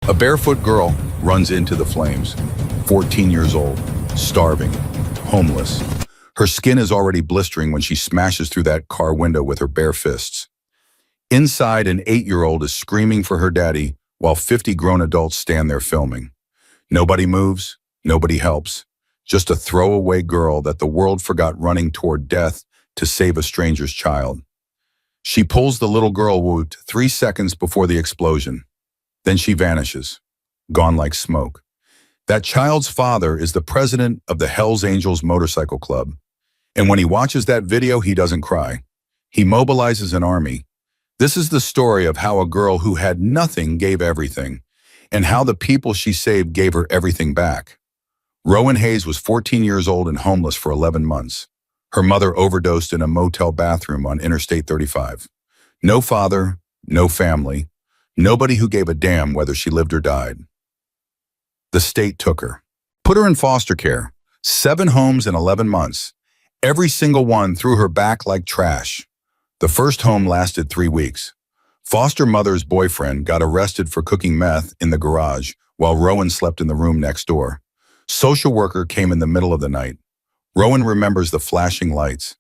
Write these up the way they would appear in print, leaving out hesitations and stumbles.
A barefoot girl runs into the flames, 14 years old, starving, homeless. Her skin is already blistering when she smashes through that car window with her bare fists. Inside, an 8-year-old is screaming for her daddy while 50 grown adults stand there filming. Nobody moves, nobody helps. Just a throwaway girl that the world forgot running toward death to save a stranger's child. She pulls the little girl out 3 seconds before the explosion. Then she vanishes, gone like smoke. That child's father is the president of the Hells Angels Motorcycle Club. And when he watches that video, he doesn't cry. He mobilizes an army. This is the story of how a girl who had nothing gave everything, and how the people she saved gave her everything back. Rowan Hayes was 14 years old and homeless for 11 months. Her mother overdosed in a motel bathroom on Interstate 35. No father, no family, nobody who gave a damn whether she lived or died. The state took her, put her in foster care, 7 homes in 11 months. Every single one threw her back like trash. The first home lasted 3 weeks. Foster mother's boyfriend got arrested for cooking meth in the garage while Rowan slept in the room next door. Social worker came in the middle of the night. Rowan remembers the flashing lights,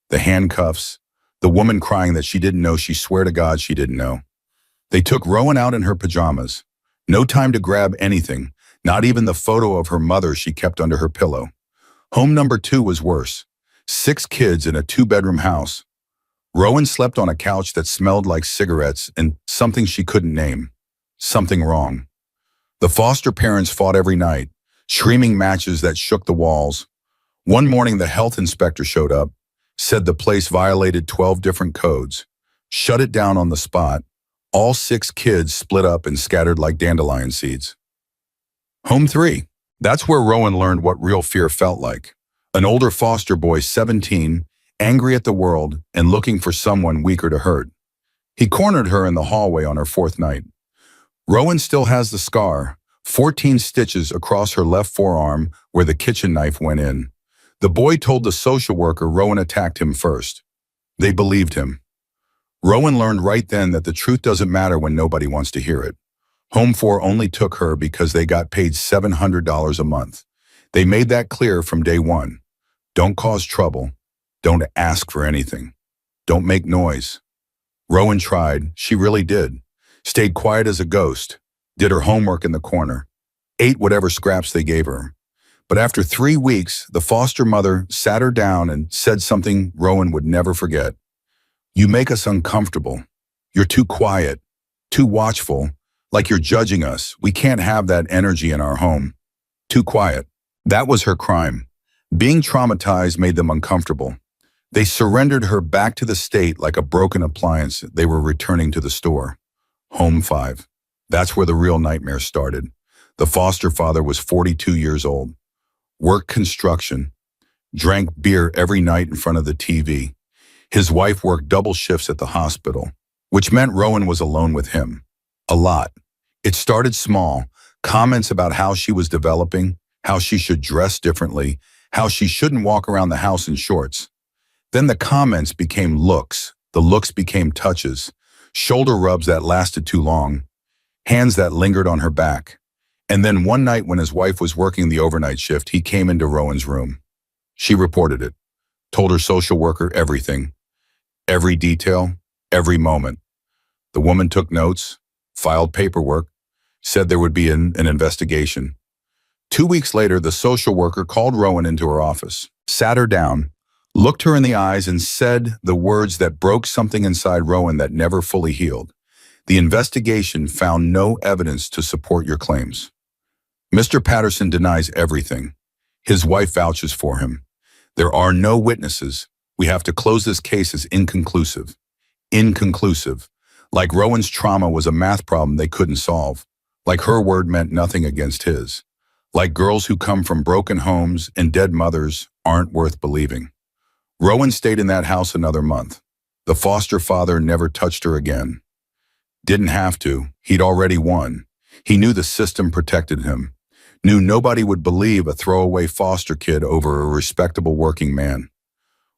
the handcuffs, the woman crying that she didn't know she swore to God she didn't know. They took Rowan out in her pajamas. No time to grab anything, not even the photo of her mother she kept under her pillow. Home number 2 was worse. 6 kids in a 2-bedroom house. Rowan slept on a couch that smelled like cigarettes and something she couldn't name. Something wrong. The foster parents fought every night, screaming matches that shook the walls. One morning, the health inspector showed up, said the place violated 12 different codes, shut it down on the spot. All 6 kids split up and scattered like dandelion seeds. Home 3. That's where Rowan learned what real fear felt like. An older foster boy, 17, angry at the world and looking for someone weaker to hurt. He cornered her in the hallway on her 4th night. Rowan still has the scar, 14 stitches across her left forearm where the kitchen knife went in. The boy told the social worker Rowan attacked him first. They believed him. Rowan learned right then that the truth doesn't matter when nobody wants to hear it. Home 4 only took her because they got paid $700 a month. They made that clear from day 1. Don't cause trouble. Don't ask for anything. Don't make noise. Rowan tried. She really did. Stayed quiet as a ghost. Did her homework in the corner. Ate whatever scraps they gave her. But after 3 weeks, the foster mother sat her down and said something Rowan would never forget. "You make us uncomfortable. You're too quiet, too watchful, like you're judging us. We can't have that energy in our home. Too quiet." That was her crime. Being traumatized made them uncomfortable. They surrendered her back to the state like a broken appliance they were returning to the store. Home 5. That's where the real nightmare started. The foster father was 42 years old. Worked construction. Drank beer every night in front of the TV. His wife worked double shifts at the hospital, which meant Rowan was alone with him. A lot. It started small. Comments about how she was developing, how she should dress differently, how she shouldn't walk around the house in shorts. Then the comments became looks. The looks became touches. Shoulder rubs that lasted too long. Hands that lingered on her back. And then one night when his wife was working the overnight shift, he came into Rowan's room. She reported it. Told her social worker everything. Every detail, every moment. The woman took notes, filed paperwork, said there would be an investigation. 2 weeks later, the social worker called Rowan into her office, sat her down, looked her in the eyes and said the words that broke something inside Rowan that never fully healed. "The investigation found no evidence to support your claims. Mr. Patterson denies everything. His wife vouches for him. There are no witnesses. We have to close this case as inconclusive." Inconclusive. Like Rowan's trauma was a math problem they couldn't solve. Like her word meant nothing against his. Like girls who come from broken homes and dead mothers aren't worth believing. Rowan stayed in that house another month. The foster father never touched her again. Didn't have to. He'd already won. He knew the system protected him. Knew nobody would believe a throwaway foster kid over a respectable working man.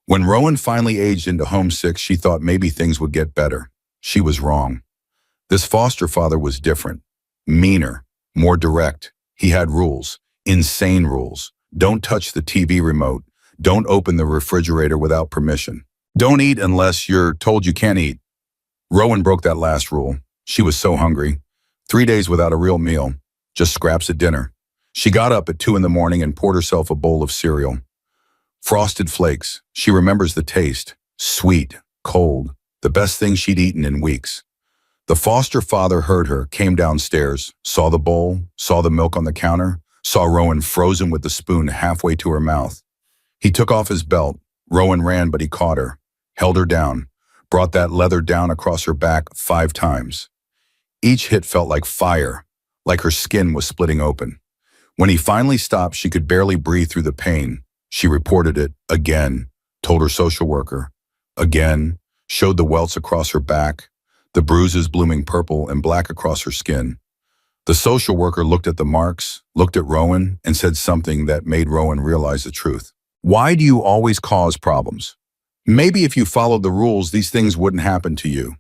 When Rowan finally aged into home 6, she thought maybe things would get better. She was wrong. This foster father was different. meaner, more direct. He had rules, insane rules. Don't touch the TV remote. Don't open the refrigerator without permission. Don't eat unless you're told you can't eat. Rowan broke that last rule. She was so hungry. 3 days without a real meal, just scraps at dinner. She got up at 2 in the morning and poured herself a bowl of cereal. Frosted Flakes. She remembers the taste. Sweet, cold, the best thing she'd eaten in weeks. The foster father heard her, came downstairs, saw the bowl, saw the milk on the counter, saw Rowan frozen with the spoon halfway to her mouth. He took off his belt. Rowan ran, but he caught her, held her down, brought that leather down across her back 5 times. Each hit felt like fire, like her skin was splitting open. When he finally stopped, she could barely breathe through the pain. She reported it again, told her social worker. Again, showed the welts across her back, the bruises blooming purple and black across her skin. The social worker looked at the marks, looked at Rowan, and said something that made Rowan realize the truth. Why do you always cause problems? Maybe if you followed the rules, these things wouldn't happen to you.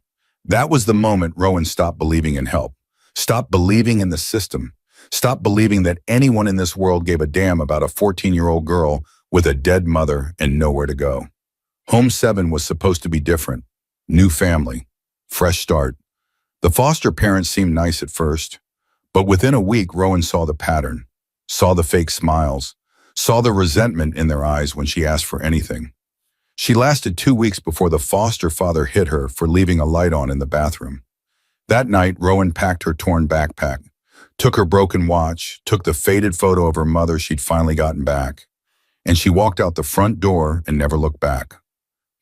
That was the moment Rowan stopped believing in help, stopped believing in the system, stopped believing that anyone in this world gave a damn about a 14-year-old girl with a dead mother and nowhere to go. Home 7 was supposed to be different. New family, fresh start. The foster parents seemed nice at first, but within a week, Rowan saw the pattern, saw the fake smiles, saw the resentment in their eyes when she asked for anything. She lasted 2 weeks before the foster father hit her for leaving a light on in the bathroom. That night, Rowan packed her torn backpack, took her broken watch, took the faded photo of her mother she'd finally gotten back, and she walked out the front door and never looked back.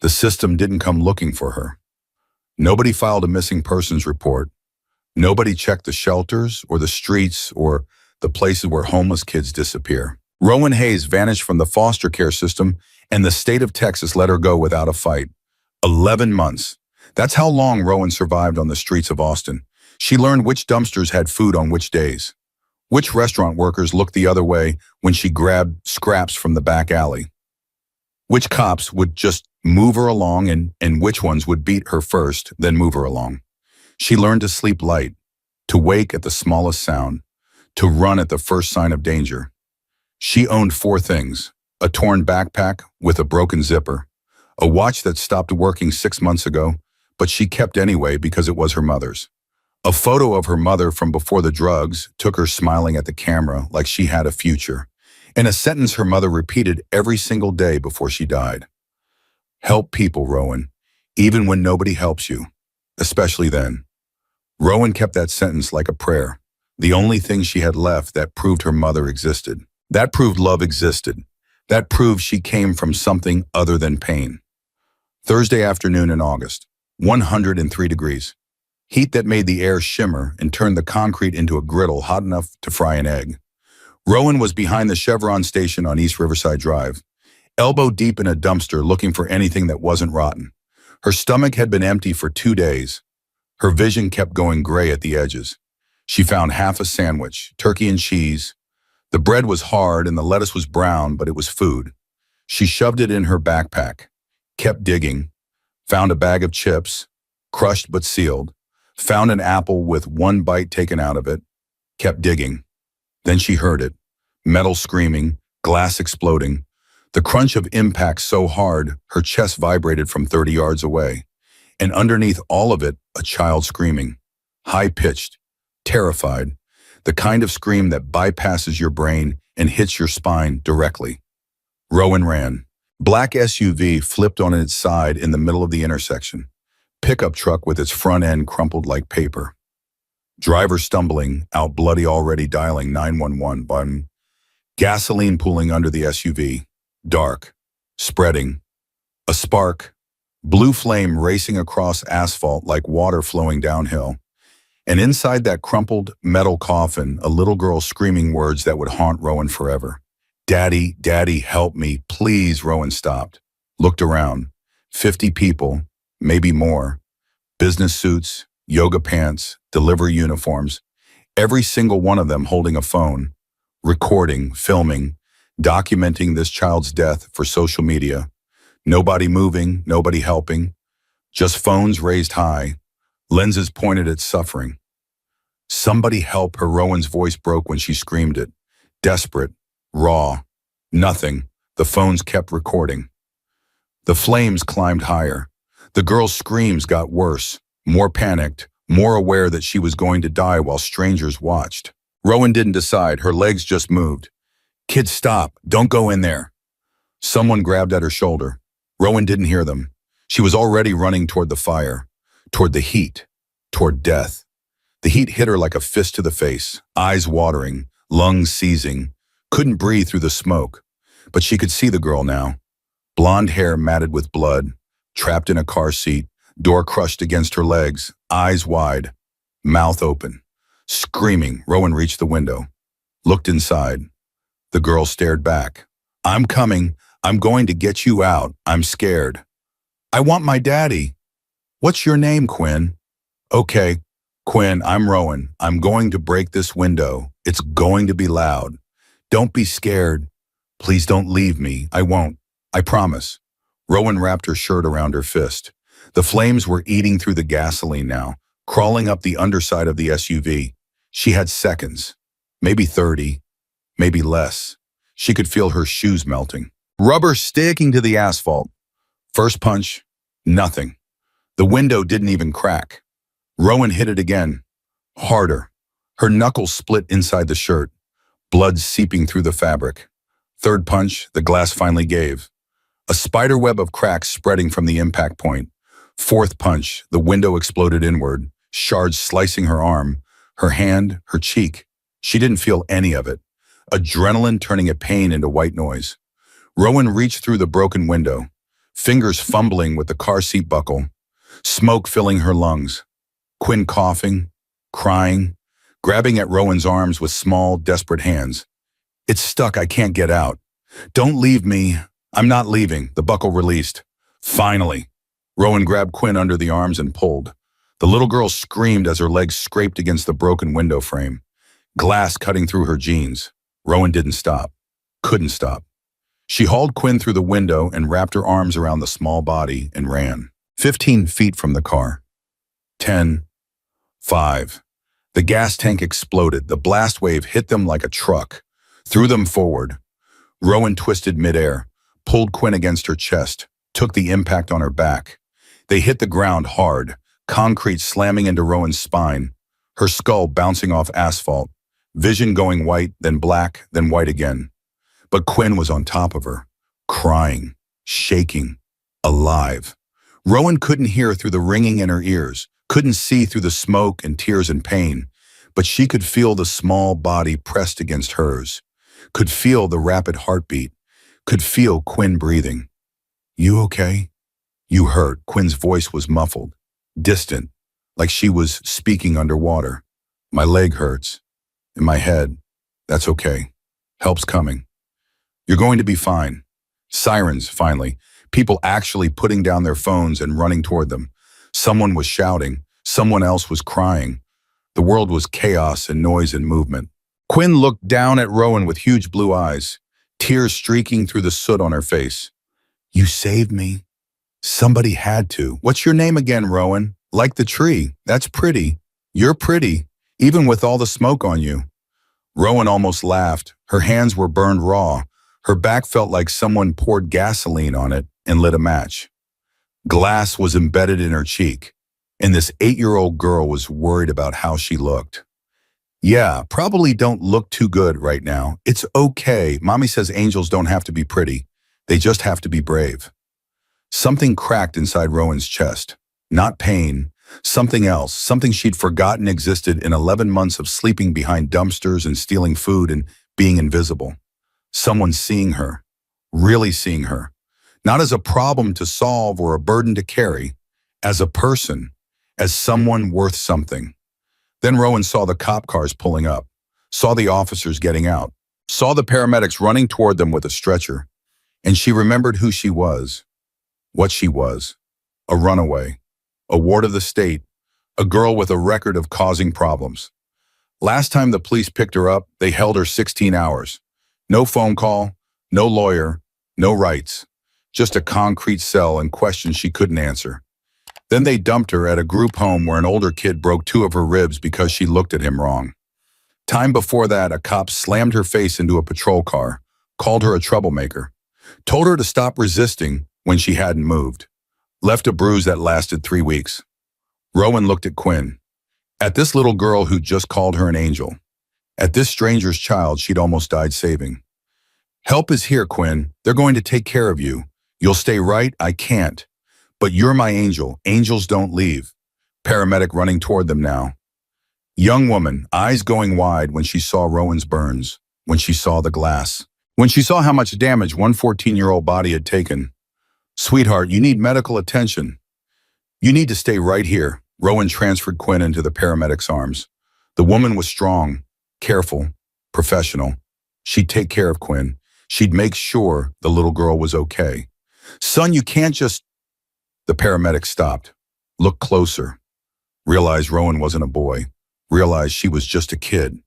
The system didn't come looking for her. Nobody filed a missing persons report. Nobody checked the shelters or the streets or the places where homeless kids disappear. Rowan Hayes vanished from the foster care system, and the state of Texas let her go without a fight. 11 months. That's how long Rowan survived on the streets of Austin. She learned which dumpsters had food on which days, which restaurant workers looked the other way when she grabbed scraps from the back alley, which cops would just move her along and which ones would beat her first, then move her along. She learned to sleep light, to wake at the smallest sound, to run at the first sign of danger. She owned 4 things: a torn backpack with a broken zipper, a watch that stopped working 6 months ago, but she kept anyway because it was her mother's. A photo of her mother from before the drugs took her smiling at the camera like she had a future, and a sentence her mother repeated every single day before she died. Help people, Rowan, even when nobody helps you, especially then. Rowan kept that sentence like a prayer, the only thing she had left that proved her mother existed. That proved love existed. That proved she came from something other than pain. Thursday afternoon in August, 103 degrees. Heat that made the air shimmer and turned the concrete into a griddle hot enough to fry an egg. Rowan was behind the Chevron station on East Riverside Drive, elbow deep in a dumpster looking for anything that wasn't rotten. Her stomach had been empty for 2 days. Her vision kept going gray at the edges. She found half a sandwich, turkey and cheese. The bread was hard and the lettuce was brown, but it was food. She shoved it in her backpack, kept digging, found a bag of chips, crushed but sealed, found an apple with 1 bite taken out of it, kept digging. Then she heard it, metal screaming, glass exploding, the crunch of impact so hard her chest vibrated from 30 yards away, and underneath all of it, a child screaming, high-pitched, terrified, the kind of scream that bypasses your brain and hits your spine directly. Rowan ran. Black SUV flipped on its side in the middle of the intersection. Pickup truck with its front end crumpled like paper. Driver stumbling, out bloody already dialing 911 button. Gasoline pooling under the SUV. Dark. Spreading. A spark. Blue flame racing across asphalt like water flowing downhill. And inside that crumpled metal coffin, a little girl screaming words that would haunt Rowan forever. Daddy, Daddy, help me, please. Rowan stopped, looked around. 50 people, maybe more. Business suits, yoga pants, delivery uniforms. Every single one of them holding a phone, recording, filming, documenting this child's death for social media. Nobody moving, nobody helping. Just phones raised high, lenses pointed at suffering. Somebody help her. Rowan's voice broke when she screamed it. Desperate, raw, nothing. The phones kept recording. The flames climbed higher. The girl's screams got worse, more panicked, more aware that she was going to die while strangers watched. Rowan didn't decide. Her legs just moved. Kid, stop. Don't go in there. Someone grabbed at her shoulder. Rowan didn't hear them. She was already running toward the fire, toward the heat, toward death. The heat hit her like a fist to the face, eyes watering, lungs seizing, couldn't breathe through the smoke. But she could see the girl now. Blonde hair matted with blood, trapped in a car seat, door crushed against her legs, eyes wide, mouth open. Screaming, Rowan reached the window, looked inside. The girl stared back. I'm coming. I'm going to get you out. I'm scared. I want my daddy. What's your name, Quinn? Okay, Quinn, I'm Rowan. I'm going to break this window. It's going to be loud. Don't be scared. Please don't leave me. I won't. I promise. Rowan wrapped her shirt around her fist. The flames were eating through the gasoline now, crawling up the underside of the SUV. She had seconds, maybe 30, maybe less. She could feel her shoes melting. Rubber sticking to the asphalt. First punch, nothing. The window didn't even crack. Rowan hit it again, harder. Her knuckles split inside the shirt, blood seeping through the fabric. Third punch, the glass finally gave. A spider web of cracks spreading from the impact point. Fourth punch, the window exploded inward, shards slicing her arm, her hand, her cheek. She didn't feel any of it. Adrenaline turning a pain into white noise. Rowan reached through the broken window, fingers fumbling with the car seat buckle, smoke filling her lungs. Quinn coughing, crying, grabbing at Rowan's arms with small, desperate hands. It's stuck, I can't get out. Don't leave me. I'm not leaving. The buckle released. Finally. Rowan grabbed Quinn under the arms and pulled. The little girl screamed as her legs scraped against the broken window frame. Glass cutting through her jeans. Rowan didn't stop. Couldn't stop. She hauled Quinn through the window and wrapped her arms around the small body and ran. 15 feet from the car. 10. 5. The gas tank exploded. The blast wave hit them like a truck, threw them forward. Rowan twisted midair, pulled Quinn against her chest, took the impact on her back. They hit the ground hard, concrete slamming into Rowan's spine, her skull bouncing off asphalt, vision going white, then black, then white again. But Quinn was on top of her, crying, shaking, alive. Rowan couldn't hear through the ringing in her ears, couldn't see through the smoke and tears and pain, but she could feel the small body pressed against hers, could feel the rapid heartbeat, could feel Quinn breathing. You okay? You hurt. Quinn's voice was muffled, distant, like she was speaking underwater. My leg hurts. In my head. That's okay. Help's coming. You're going to be fine. Sirens, finally. People actually putting down their phones and running toward them. Someone was shouting. Someone else was crying. The world was chaos and noise and movement. Quinn looked down at Rowan with huge blue eyes, tears streaking through the soot on her face. You saved me. Somebody had to. What's your name again, Rowan? Like the tree. That's pretty. You're pretty, even with all the smoke on you. Rowan almost laughed. Her hands were burned raw. Her back felt like someone poured gasoline on it and lit a match. Glass was embedded in her cheek, and this 8-year-old girl was worried about how she looked. Yeah, probably don't look too good right now. It's okay. Mommy says angels don't have to be pretty. They just have to be brave. Something cracked inside Rowan's chest. Not pain. Something else. Something she'd forgotten existed in 11 months of sleeping behind dumpsters and stealing food and being invisible. Someone seeing her. Really seeing her. Not as a problem to solve or a burden to carry. As a person. As someone worth something. Then Rowan saw the cop cars pulling up. Saw the officers getting out. Saw the paramedics running toward them with a stretcher. And she remembered who she was. What she was. A runaway. A ward of the state. A girl with a record of causing problems. Last time the police picked her up, they held her 16 hours. No phone call, no lawyer, no rights. Just a concrete cell and questions she couldn't answer. Then they dumped her at a group home where an older kid broke two of her ribs because she looked at him wrong. Time before that, a cop slammed her face into a patrol car, called her a troublemaker, told her to stop resisting when she hadn't moved, left a bruise that lasted 3 weeks. Rowan looked at Quinn, at this little girl who just called her an angel, at this stranger's child she'd almost died saving. Help is here, Quinn. They're going to take care of you. You'll stay right? I can't. But you're my angel. Angels don't leave. Paramedic running toward them now. Young woman, eyes going wide when she saw Rowan's burns, when she saw the glass, when she saw how much damage one 14-year-old body had taken. Sweetheart, you need medical attention. You need to stay right here. Rowan transferred Quinn into the paramedic's arms. The woman was strong, careful, professional. She'd take care of Quinn. She'd make sure the little girl was okay. Son, you can't just... The paramedic stopped, looked closer, realized Rowan wasn't a boy, realized she was just a kid,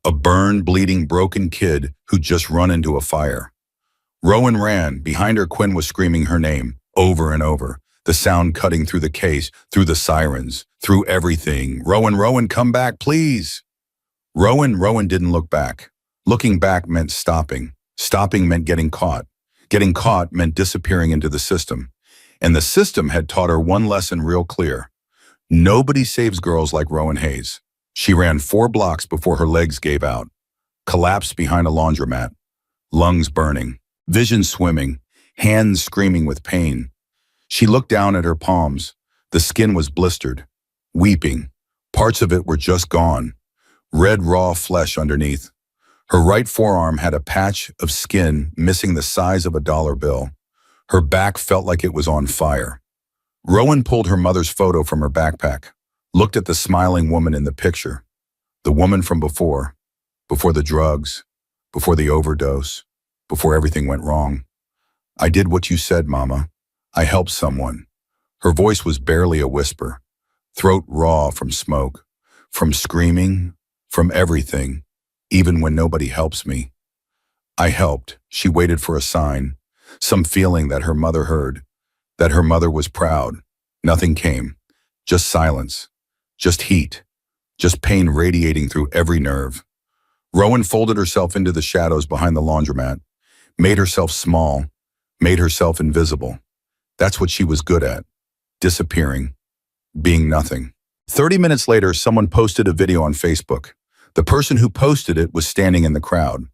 a burned, bleeding, broken kid who'd just run into a fire. Rowan ran. Behind her, Quinn was screaming her name over and over, the sound cutting through the case, through the sirens, through everything. Rowan, Rowan, come back, please. Rowan didn't look back. Looking back meant stopping. Stopping meant getting caught. Getting caught meant disappearing into the system. And the system had taught her one lesson real clear. Nobody saves girls like Rowan Hayes. She ran 4 blocks before her legs gave out, collapsed behind a laundromat, lungs burning, vision swimming, hands screaming with pain. She looked down at her palms. The skin was blistered, weeping. Parts of it were just gone, red raw flesh underneath. Her right forearm had a patch of skin missing the size of a dollar bill. Her back felt like it was on fire. Rowan pulled her mother's photo from her backpack, looked at the smiling woman in the picture. The woman from before the drugs, before the overdose, before everything went wrong. I did what you said, Mama. I helped someone. Her voice was barely a whisper, throat raw from smoke, from screaming, from everything, even when nobody helps me. I helped. She waited for a sign, some feeling that her mother heard, that her mother was proud. Nothing came, just silence, just heat, just pain radiating through every nerve. Rowan folded herself into the shadows behind the laundromat, made herself small, made herself invisible. That's what she was good at, disappearing, being nothing. 30 minutes later, someone posted a video on Facebook. The person who posted it was standing in the crowd,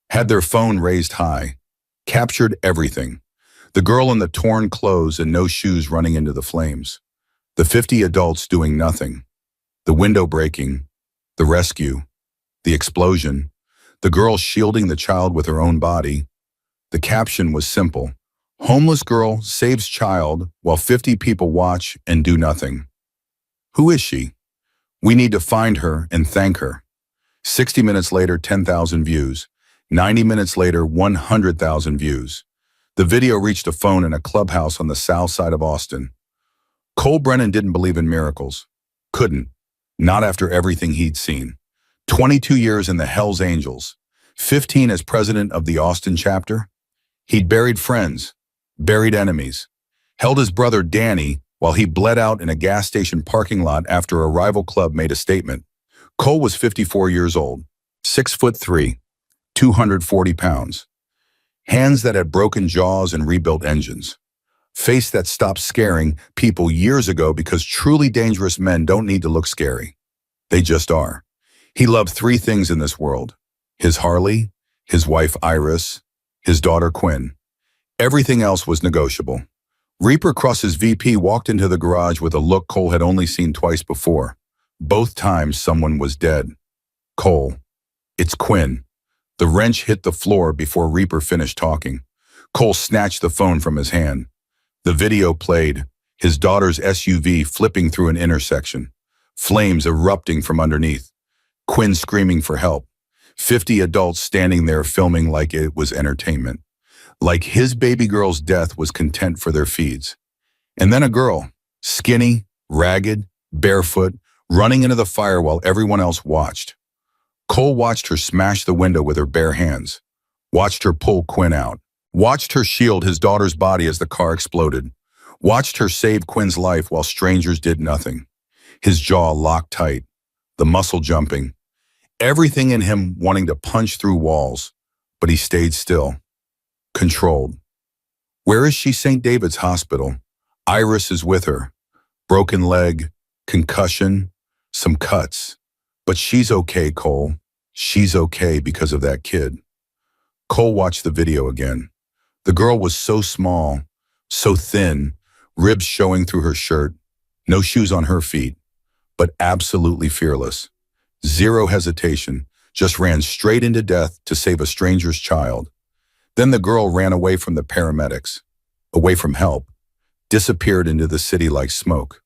had their phone raised high, captured everything. The girl in the torn clothes and no shoes running into the flames. The 50 adults doing nothing. The window breaking. The rescue. The explosion. The girl shielding the child with her own body. The caption was simple. Homeless girl saves child while 50 people watch and do nothing. Who is she? We need to find her and thank her. 60 minutes later, 10,000 views. 90 minutes later, 100,000 views. The video reached a phone in a clubhouse on the south side of Austin. Cole Brennan didn't believe in miracles. Couldn't. Not after everything he'd seen. 22 years in the Hells Angels. 15 as president of the Austin chapter. He'd buried friends, buried enemies. Held his brother Danny while he bled out in a gas station parking lot after a rival club made a statement. Cole was 54 years old, 6'3", 240 pounds. Hands that had broken jaws and rebuilt engines. Face that stopped scaring people years ago because truly dangerous men don't need to look scary. They just are. He loved 3 things in this world. His Harley, his wife Iris, his daughter Quinn. Everything else was negotiable. Reaper Cross's VP walked into the garage with a look Cole had only seen twice before. Both times someone was dead. Cole. It's Quinn. The wrench hit the floor before Reaper finished talking. Cole snatched the phone from his hand. The video played, his daughter's SUV flipping through an intersection, flames erupting from underneath, Quinn screaming for help, 50 adults standing there filming like it was entertainment, like his baby girl's death was content for their feeds. And then a girl, skinny, ragged, barefoot, running into the fire while everyone else watched. Cole watched her smash the window with her bare hands, watched her pull Quinn out, watched her shield his daughter's body as the car exploded, Watched her save Quinn's life while strangers did nothing. His jaw locked tight, the muscle jumping, everything in him wanting to punch through walls, but he stayed still, controlled. Where is she? St. David's Hospital. Iris is with her. Broken leg, concussion, some cuts. But she's okay, Cole. She's okay because of that kid. Cole watched the video again. The girl was so small, so thin, ribs showing through her shirt, no shoes on her feet, but absolutely fearless. Zero hesitation, just ran straight into death to save a stranger's child. Then the girl ran away from the paramedics, away from help, disappeared into the city like smoke.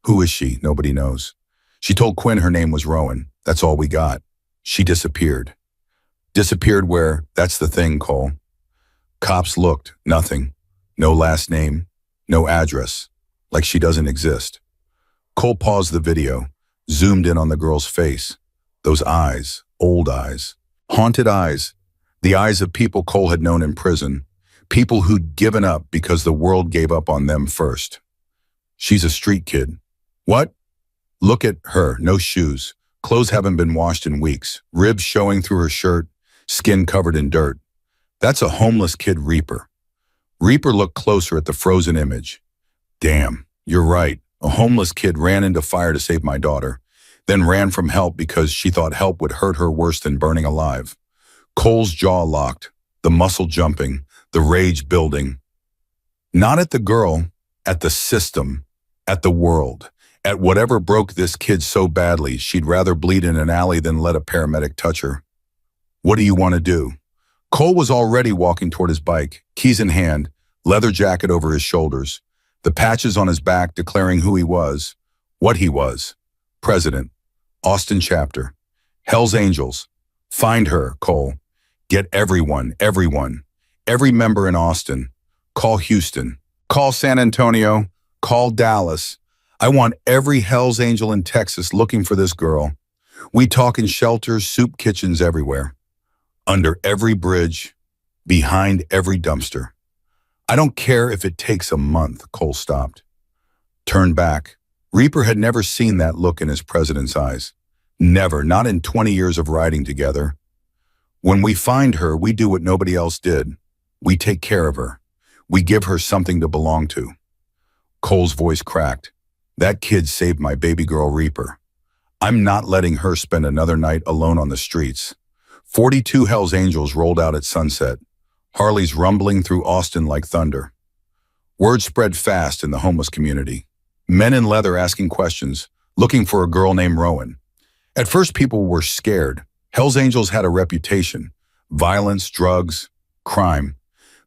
Who is she? Nobody knows. She told Quinn her name was Rowan. That's all we got. She disappeared. Disappeared where? That's the thing, Cole. Cops looked, nothing. No last name, no address, like she doesn't exist. Cole paused the video, zoomed in on the girl's face. Those eyes, old eyes, haunted eyes, the eyes of people Cole had known in prison, people who'd given up because the world gave up on them first. She's a street kid. What? Look at her, no shoes. Clothes haven't been washed in weeks, ribs showing through her shirt, skin covered in dirt. That's a homeless kid, Reaper. Reaper looked closer at the frozen image. Damn, you're right. A homeless kid ran into fire to save my daughter, then ran from help because she thought help would hurt her worse than burning alive. Cole's jaw locked, the muscle jumping, the rage building. Not at the girl, at the system, at the world, at whatever broke this kid so badly she'd rather bleed in an alley than let a paramedic touch her. What do you want to do? Cole was already walking toward his bike, keys in hand, leather jacket over his shoulders, the patches on his back declaring who he was, what he was. President, Austin chapter, Hell's Angels. Find her, Cole. Get everyone, every member in Austin. Call Houston. Call San Antonio. Call Dallas. I want every Hell's Angel in Texas looking for this girl. We talk in shelters, soup kitchens everywhere. Under every bridge, behind every dumpster. I don't care if it takes a month, Cole stopped. Turned back. Reaper had never seen that look in his president's eyes. Never, not in 20 years of riding together. When we find her, we do what nobody else did. We take care of her. We give her something to belong to. Cole's voice cracked. That kid saved my baby girl, Reaper. I'm not letting her spend another night alone on the streets. 42 Hell's Angels rolled out at sunset, Harleys rumbling through Austin like thunder. Word spread fast in the homeless community. Men in leather asking questions, looking for a girl named Rowan. At first, people were scared. Hell's Angels had a reputation, violence, drugs, crime.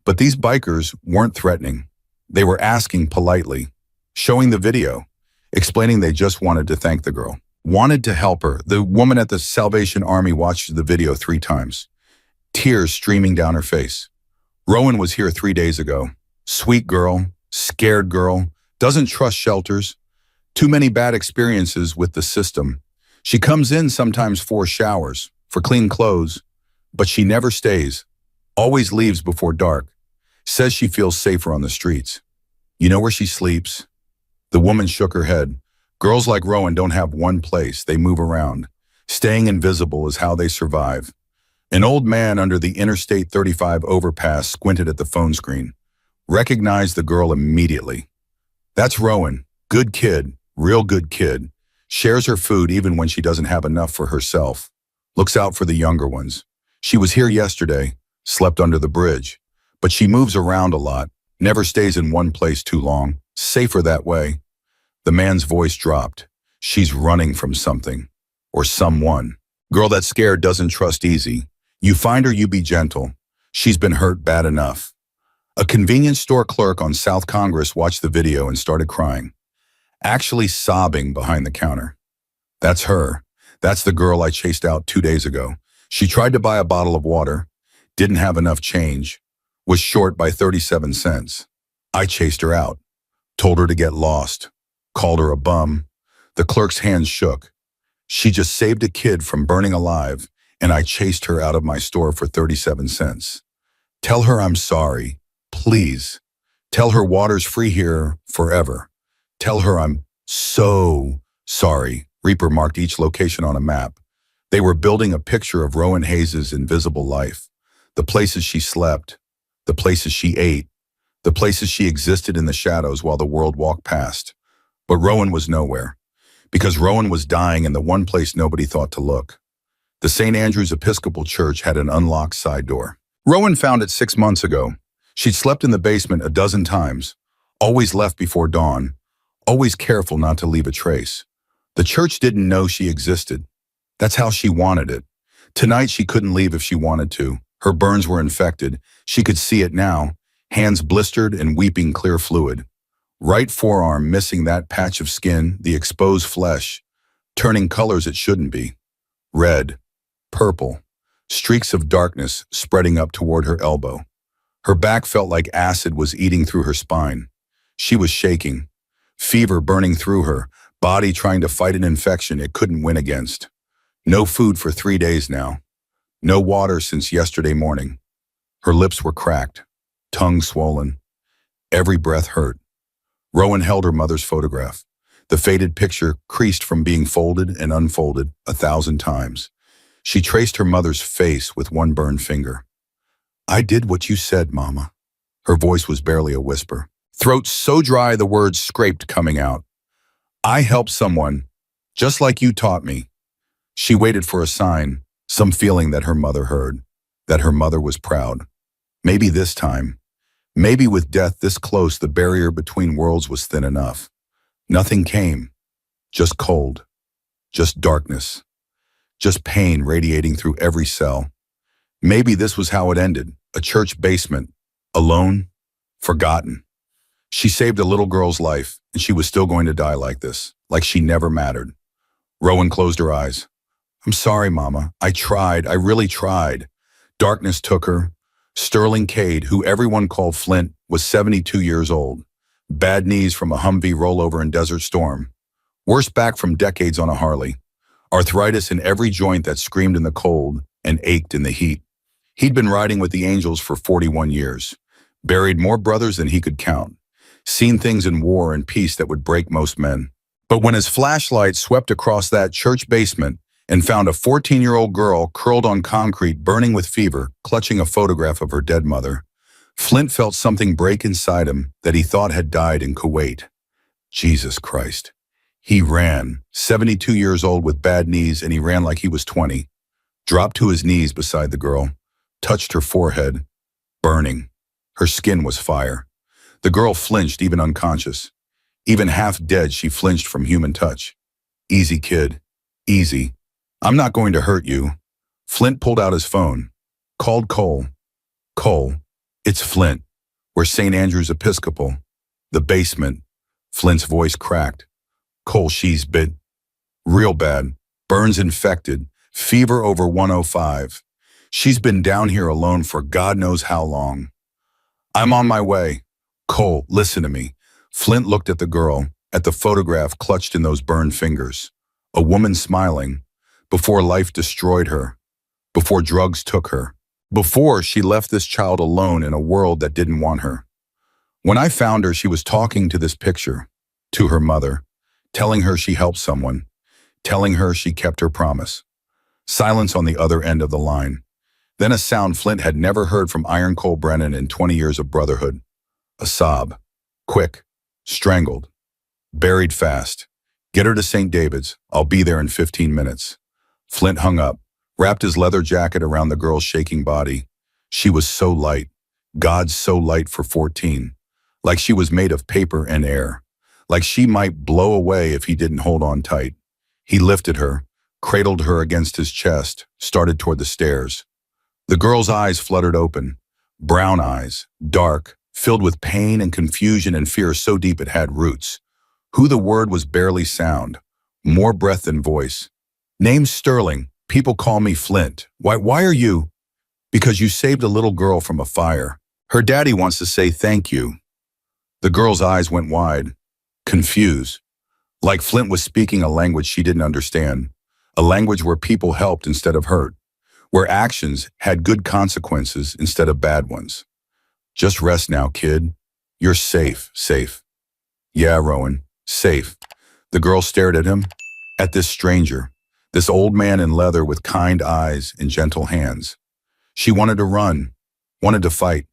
But these bikers weren't threatening. They were asking politely, showing the video, explaining they just wanted to thank the girl, wanted to help her. The woman at the Salvation Army watched the video 3 times, tears streaming down her face. Rowan was here 3 days ago. Sweet girl, scared girl, doesn't trust shelters. Too many bad experiences with the system. She comes in sometimes for showers, for clean clothes, but she never stays, always leaves before dark, says she feels safer on the streets. You know where she sleeps? The woman shook her head. Girls like Rowan don't have one place, they move around. Staying invisible is how they survive. An old man under the Interstate 35 overpass squinted at the phone screen, recognized the girl immediately. That's Rowan, good kid, real good kid. Shares her food even when she doesn't have enough for herself. Looks out for the younger ones. She was here yesterday, slept under the bridge. But she moves around a lot, never stays in one place too long, safer that way. The man's voice dropped. She's running from something, or someone. Girl that's scared doesn't trust easy. You find her, you be gentle. She's been hurt bad enough. A convenience store clerk on South Congress watched the video and started crying, actually sobbing behind the counter. That's her. That's the girl I chased out 2 days ago. She tried to buy a bottle of water, didn't have enough change, was short by 37 cents. I chased her out, told her to get lost, called her a bum. The clerk's hands shook. She just saved a kid from burning alive, and I chased her out of my store for 37 cents. Tell her I'm sorry, please. Tell her water's free here forever. Tell her I'm so sorry. Reaper marked each location on a map. They were building a picture of Rowan Hayes' invisible life. The places she slept, the places she ate, the places she existed in the shadows while the world walked past. But Rowan was nowhere, because Rowan was dying in the one place nobody thought to look. The St. Andrew's Episcopal Church had an unlocked side door. Rowan found it 6 months ago. She'd slept in the basement a dozen times, always left before dawn, always careful not to leave a trace. The church didn't know she existed. That's how she wanted it. Tonight she couldn't leave if she wanted to. Her burns were infected. She could see it now, hands blistered and weeping clear fluid. Right forearm missing that patch of skin, the exposed flesh, turning colors it shouldn't be. Red, purple, streaks of darkness spreading up toward her elbow. Her back felt like acid was eating through her spine. She was shaking, fever burning through her, body trying to fight an infection it couldn't win against. No food for 3 days now. No water since yesterday morning. Her lips were cracked, tongue swollen. Every breath hurt. Rowan held her mother's photograph. The faded picture creased from being folded and unfolded 1,000 times. She traced her mother's face with one burned finger. I did what you said, Mama. Her voice was barely a whisper. Throat so dry the words scraped coming out. I helped someone, just like you taught me. She waited for a sign, some feeling that her mother heard, that her mother was proud. Maybe this time, maybe with death this close, the barrier between worlds was thin enough. Nothing came, just cold, just darkness, just pain radiating through every cell. Maybe this was how it ended, a church basement, alone, forgotten. She saved a little girl's life, and she was still going to die like this, like she never mattered. Rowan closed her eyes. I'm sorry, Mama. I tried. I really tried. Darkness took her. Sterling Cade, who everyone called Flint, was 72 years old. Bad knees from a Humvee rollover in Desert Storm. Worse back from decades on a Harley. Arthritis in every joint that screamed in the cold and ached in the heat. He'd been riding with the Angels for 41 years. Buried more brothers than he could count. Seen things in war and peace that would break most men. But when his flashlight swept across that church basement and found a 14-year-old girl curled on concrete, burning with fever, clutching a photograph of her dead mother, Flint felt something break inside him that he thought had died in Kuwait. Jesus Christ. He ran, 72 years old with bad knees, and he ran like he was 20. Dropped to his knees beside the girl, touched her forehead, burning. Her skin was fire. The girl flinched, even unconscious. Even half dead, she flinched from human touch. Easy, kid. Easy. I'm not going to hurt you. Flint pulled out his phone. Called Cole. Cole. It's Flint. We're St. Andrew's Episcopal. The basement. Flint's voice cracked. Cole, she's bit. Real bad. Burns infected. Fever over 105. She's been down here alone for God knows how long. I'm on my way. Cole, listen to me. Flint looked at the girl, at the photograph clutched in those burned fingers. A woman smiling. Before life destroyed her. Before drugs took her. Before she left this child alone in a world that didn't want her. When I found her, she was talking to this picture, to her mother, telling her she helped someone, telling her she kept her promise. Silence on the other end of the line. Then a sound Flint had never heard from Iron Cole Brennan in 20 years of brotherhood. A sob. Quick. Strangled. Buried fast. Get her to St. David's. I'll be there in 15 minutes. Flint hung up, wrapped his leather jacket around the girl's shaking body. She was so light. God so light for 14. Like she was made of paper and air. Like she might blow away if he didn't hold on tight. He lifted her, cradled her against his chest, started toward the stairs. The girl's eyes fluttered open. Brown eyes, dark, filled with pain and confusion and fear so deep it had roots. Who the word was barely sound. More breath than voice. Name's Sterling. People call me Flint. Why are you? Because you saved a little girl from a fire. Her daddy wants to say thank you. The girl's eyes went wide, confused. Like Flint was speaking a language she didn't understand. A language where people helped instead of hurt. Where actions had good consequences instead of bad ones. Just rest now, kid. You're safe, safe. Yeah, Rowan, safe. The girl stared at him, at this stranger, this old man in leather with kind eyes and gentle hands. She wanted to run, wanted to fight.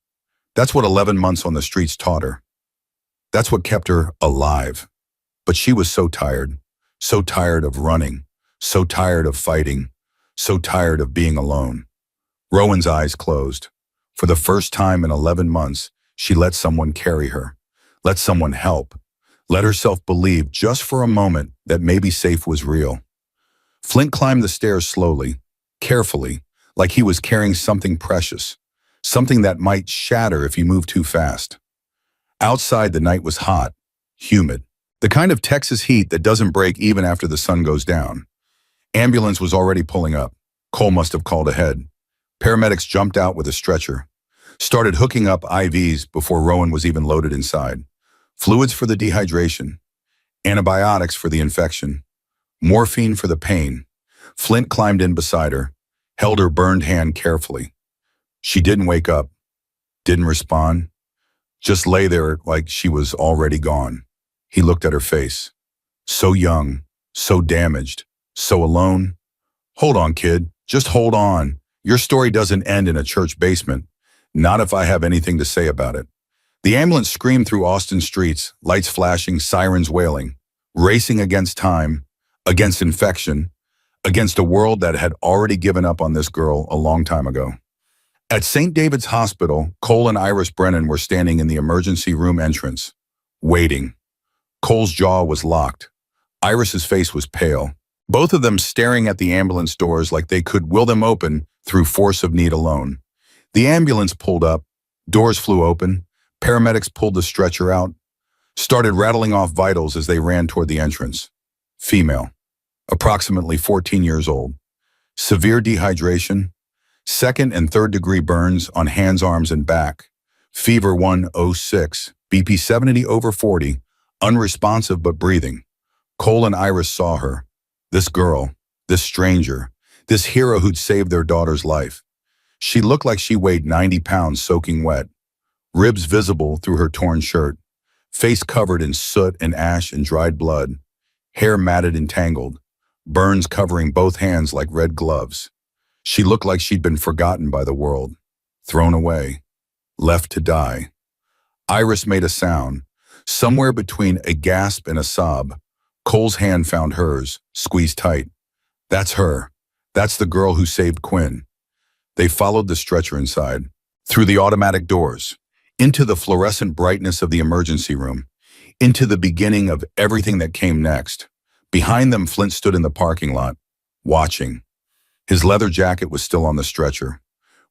That's what 11 months on the streets taught her. That's what kept her alive. But she was so tired of running, so tired of fighting, so tired of being alone. Rowan's eyes closed. For the first time in 11 months, she let someone carry her, let someone help, let herself believe just for a moment that maybe safe was real. Flint climbed the stairs slowly, carefully, like he was carrying something precious, something that might shatter if he moved too fast. Outside, the night was hot, humid, the kind of Texas heat that doesn't break even after the sun goes down. Ambulance was already pulling up. Cole must have called ahead. Paramedics jumped out with a stretcher, started hooking up IVs before Rowan was even loaded inside. Fluids for the dehydration, antibiotics for the infection, morphine for the pain. Flint climbed in beside her, held her burned hand carefully. She didn't wake up, didn't respond, just lay there like she was already gone. He looked at her face. So young, so damaged, so alone. Hold on, kid. Just hold on. Your story doesn't end in a church basement. Not if I have anything to say about it. The ambulance screamed through Austin streets, lights flashing, sirens wailing, racing against time, against infection, against a world that had already given up on this girl a long time ago. At St. David's Hospital, Cole and Iris Brennan were standing in the emergency room entrance, waiting. Cole's jaw was locked. Iris's face was pale. Both of them staring at the ambulance doors like they could will them open through force of need alone. The ambulance pulled up, doors flew open, paramedics pulled the stretcher out, started rattling off vitals as they ran toward the entrance. Female, approximately 14 years old. Severe dehydration, second and third degree burns on hands, arms, and back. Fever 106, BP 70/40, unresponsive but breathing. Cole and Iris saw her. This girl, this stranger, this hero who'd saved their daughter's life. She looked like she weighed 90 pounds soaking wet, ribs visible through her torn shirt, face covered in soot and ash and dried blood, hair matted and tangled, burns covering both hands like red gloves. She looked like she'd been forgotten by the world, thrown away, left to die. Iris made a sound, somewhere between a gasp and a sob. Cole's hand found hers, squeezed tight. That's her. That's the girl who saved Quinn. They followed the stretcher inside, through the automatic doors, into the fluorescent brightness of the emergency room, into the beginning of everything that came next. Behind them, Flint stood in the parking lot, watching. His leather jacket was still on the stretcher,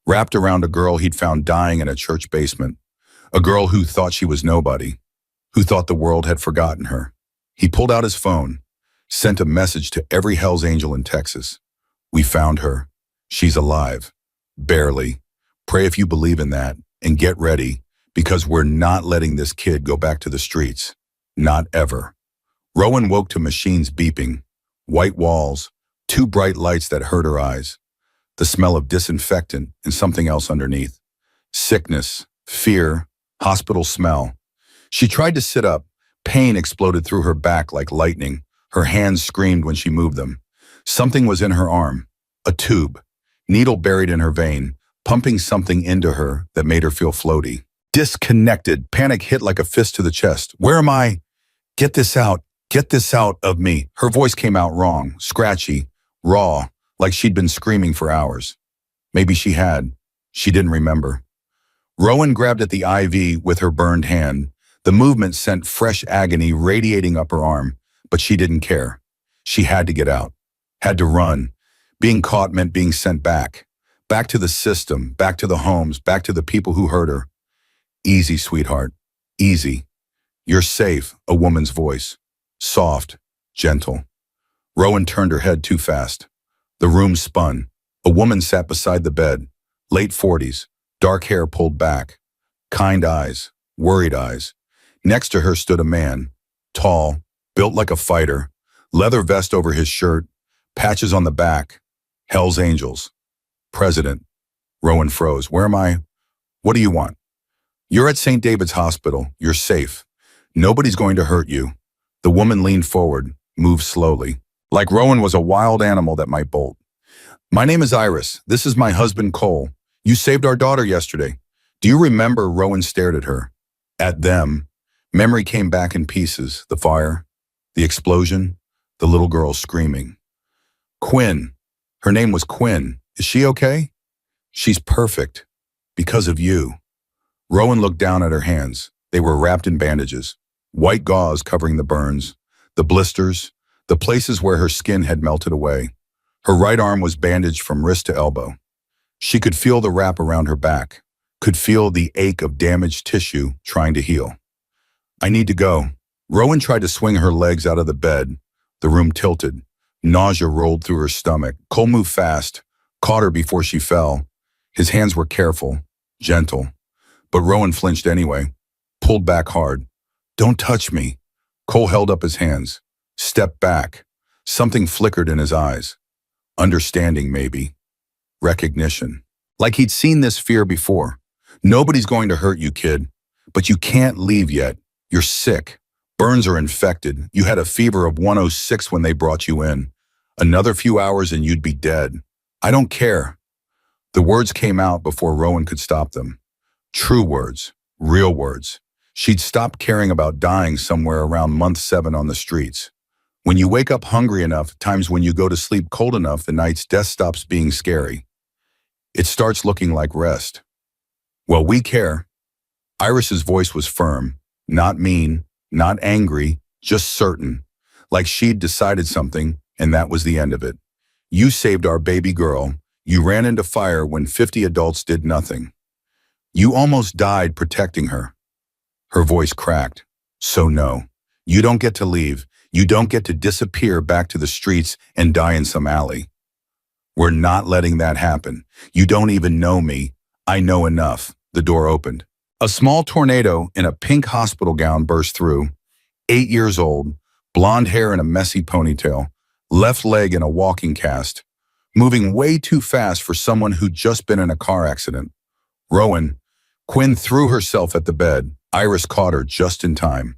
wrapped around a girl he'd found dying in a church basement, a girl who thought she was nobody, who thought the world had forgotten her. He pulled out his phone, sent a message to every Hell's Angel in Texas. We found her. She's alive. Barely. Pray if you believe in that, and get ready, because we're not letting this kid go back to the streets. Not ever. Rowan woke to machines beeping, white walls, two bright lights that hurt her eyes, the smell of disinfectant and something else underneath. Sickness, fear, hospital smell. She tried to sit up. Pain exploded through her back like lightning. Her hands screamed when she moved them. Something was in her arm, a tube, needle buried in her vein, pumping something into her that made her feel floaty. Disconnected, panic hit like a fist to the chest. Where am I? Get this out of me. Her voice came out wrong, scratchy, raw, like she'd been screaming for hours. Maybe she had. She didn't remember. Rowan grabbed at the IV with her burned hand. The movement sent fresh agony radiating up her arm, but she didn't care. She had to get out, had to run. Being caught meant being sent back. Back to the system, back to the homes, back to the people who hurt her. Easy, sweetheart. Easy. You're safe, a woman's voice. Soft, gentle. Rowan turned her head too fast. The room spun. A woman sat beside the bed, late 40s, dark hair pulled back, kind eyes, worried eyes. Next to her stood a man, tall, built like a fighter, leather vest over his shirt, patches on the back. Hell's Angels. President. Rowan froze. Where am I? What do you want? You're at St. David's Hospital. You're safe. Nobody's going to hurt you. The woman leaned forward, moved slowly, like Rowan was a wild animal that might bolt. My name is Iris. This is my husband, Cole. You saved our daughter yesterday. Do you remember? Rowan stared at her. At them. Memory came back in pieces. The fire, the explosion, the little girl screaming. Quinn. Her name was Quinn. Is she okay? She's perfect. Because of you. Rowan looked down at her hands. They were wrapped in bandages. White gauze covering the burns, the blisters, the places where her skin had melted away. Her right arm was bandaged from wrist to elbow. She could feel the wrap around her back, could feel the ache of damaged tissue trying to heal. I need to go. Rowan tried to swing her legs out of the bed. The room tilted. Nausea rolled through her stomach. Cole moved fast, caught her before she fell. His hands were careful, gentle. But Rowan flinched anyway, pulled back hard. Don't touch me. Cole held up his hands, stepped back. Something flickered in his eyes. Understanding, maybe. Recognition. Like he'd seen this fear before. Nobody's going to hurt you, kid. But you can't leave yet. You're sick. Burns are infected. You had a fever of 106 when they brought you in. Another few hours and you'd be dead. I don't care. The words came out before Rowan could stop them. True words. Real words. She'd stopped caring about dying somewhere around month 7 on the streets. When you wake up hungry enough, times when you go to sleep cold enough, the night's death stops being scary. It starts looking like rest. Well, we care. Iris's voice was firm, not mean, not angry, just certain. Like she'd decided something, and that was the end of it. You saved our baby girl. You ran into fire when 50 adults did nothing. You almost died protecting her. Her voice cracked. So no, you don't get to leave. You don't get to disappear back to the streets and die in some alley. We're not letting that happen. You don't even know me. I know enough. The door opened. A small tornado in a pink hospital gown burst through. 8 years old, blonde hair in a messy ponytail, left leg in a walking cast, moving way too fast for someone who'd just been in a car accident. Rowan. Quinn threw herself at the bed. Iris caught her just in time.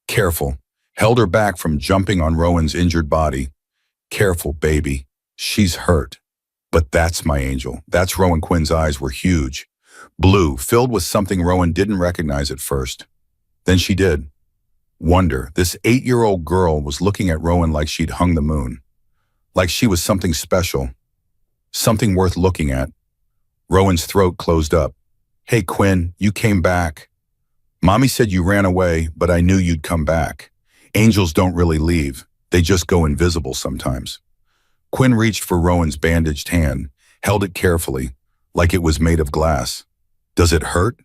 Careful. Held her back from jumping on Rowan's injured body. Careful, baby. She's hurt. But that's my angel. That's Rowan. Quinn's eyes were huge. Blue, filled with something Rowan didn't recognize at first. Then she did. Wonder. This 8-year-old girl was looking at Rowan like she'd hung the moon. Like she was something special. Something worth looking at. Rowan's throat closed up. Hey, Quinn, you came back. Mommy said you ran away, but I knew you'd come back. Angels don't really leave. They just go invisible sometimes. Quinn reached for Rowan's bandaged hand, held it carefully, like it was made of glass. Does it hurt?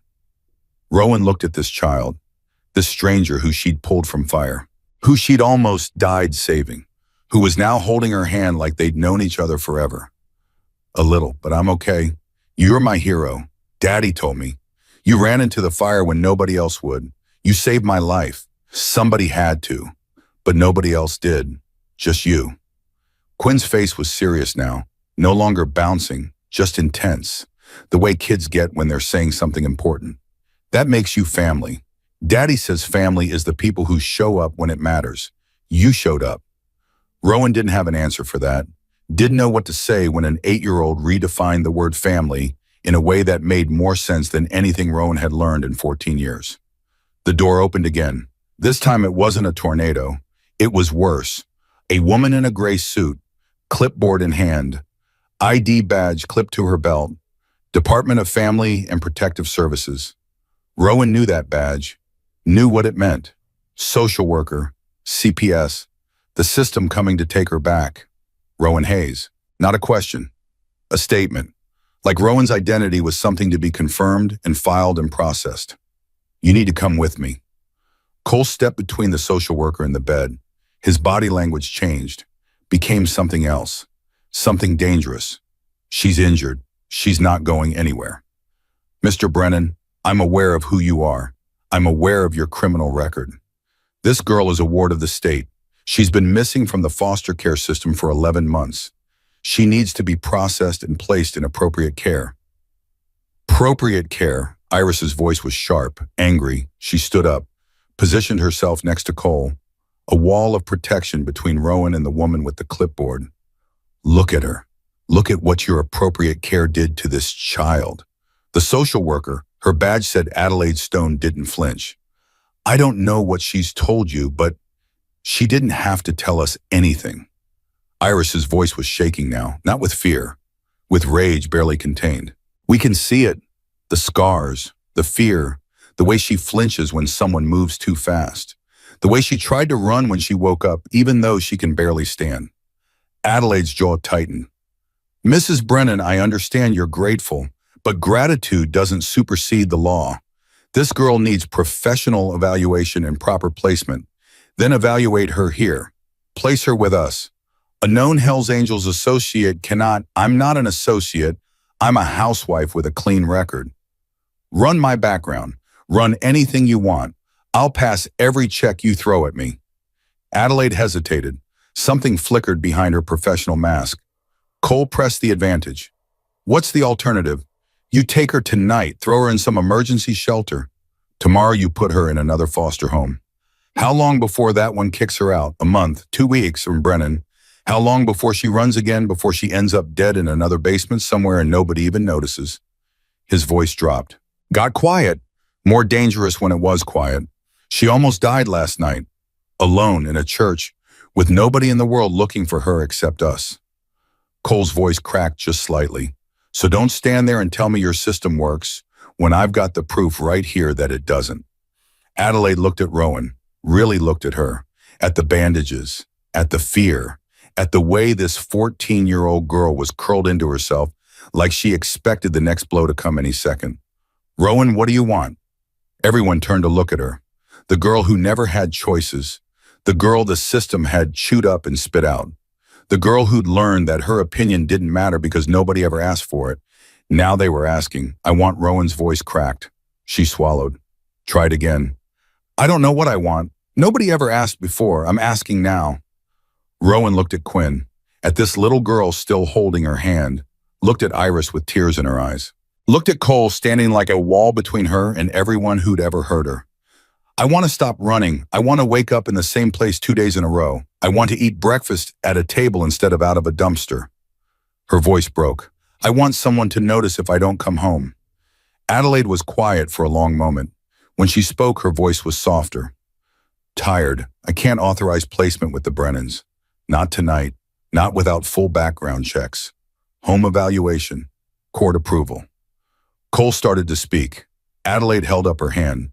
Rowan looked at this child, this stranger who she'd pulled from fire, who she'd almost died saving, who was now holding her hand like they'd known each other forever. A little, but I'm okay. You're my hero. Daddy told me. You ran into the fire when nobody else would. You saved my life. Somebody had to, but nobody else did. Just you. Quinn's face was serious now, no longer bouncing, just intense, the way kids get when they're saying something important. That makes you family. Daddy says family is the people who show up when it matters. You showed up. Rowan didn't have an answer for that. Didn't know what to say when an 8-year-old redefined the word family in a way that made more sense than anything Rowan had learned in 14 years. The door opened again. This time it wasn't a tornado. It was worse. A woman in a gray suit, clipboard in hand, ID badge clipped to her belt, Department of Family and Protective Services. Rowan knew that badge, knew what it meant. Social worker, CPS, the system coming to take her back. Rowan Hayes. Not a question. A statement. Like Rowan's identity was something to be confirmed and filed and processed. You need to come with me. Cole stepped between the social worker and the bed. His body language changed, became something else, something dangerous. She's injured. She's not going anywhere. Mr. Brennan, I'm aware of who you are. I'm aware of your criminal record. This girl is a ward of the state. She's been missing from the foster care system for 11 months. She needs to be processed and placed in appropriate care. Appropriate care, Iris's voice was sharp, angry. She stood up, positioned herself next to Cole, a wall of protection between Rowan and the woman with the clipboard. Look at her. Look at what your appropriate care did to this child. The social worker, her badge said Adelaide Stone, didn't flinch. I don't know what she's told you, but she didn't have to tell us anything. Iris's voice was shaking now, not with fear, with rage barely contained. We can see it, the scars, the fear, the way she flinches when someone moves too fast, the way she tried to run when she woke up, even though she can barely stand. Adelaide's jaw tightened. Mrs. Brennan, I understand you're grateful, but gratitude doesn't supersede the law. This girl needs professional evaluation and proper placement. Then evaluate her here. Place her with us. A known Hells Angels associate cannot. I'm not an associate. I'm a housewife with a clean record. Run my background. Run anything you want. I'll pass every check you throw at me. Adelaide hesitated. Something flickered behind her professional mask. Cole pressed the advantage. What's the alternative? You take her tonight, throw her in some emergency shelter. Tomorrow you put her in another foster home. How long before that one kicks her out? A month, 2 weeks from Brennan. How long before she runs again, before she ends up dead in another basement somewhere and nobody even notices? His voice dropped. Got quiet. More dangerous when it was quiet. She almost died last night. Alone in a church, with nobody in the world looking for her except us. Cole's voice cracked just slightly. So don't stand there and tell me your system works when I've got the proof right here that it doesn't. Adelaide looked at Rowan, really looked at her, at the bandages, at the fear, at the way this 14-year-old girl was curled into herself like she expected the next blow to come any second. Rowan, what do you want? Everyone turned to look at her. The girl who never had choices. The girl the system had chewed up and spit out. The girl who'd learned that her opinion didn't matter because nobody ever asked for it. Now they were asking. I want. Rowan's voice cracked. She swallowed. Tried again. I don't know what I want. Nobody ever asked before. I'm asking now. Rowan looked at Quinn, at this little girl still holding her hand, looked at Iris with tears in her eyes, looked at Cole standing like a wall between her and everyone who'd ever heard her. I want to stop running. I want to wake up in the same place 2 days in a row. I want to eat breakfast at a table instead of out of a dumpster. Her voice broke. I want someone to notice if I don't come home. Adelaide was quiet for a long moment. When she spoke, her voice was softer. Tired. I can't authorize placement with the Brennans. Not tonight. Not without full background checks. Home evaluation. Court approval. Cole started to speak. Adelaide held up her hand.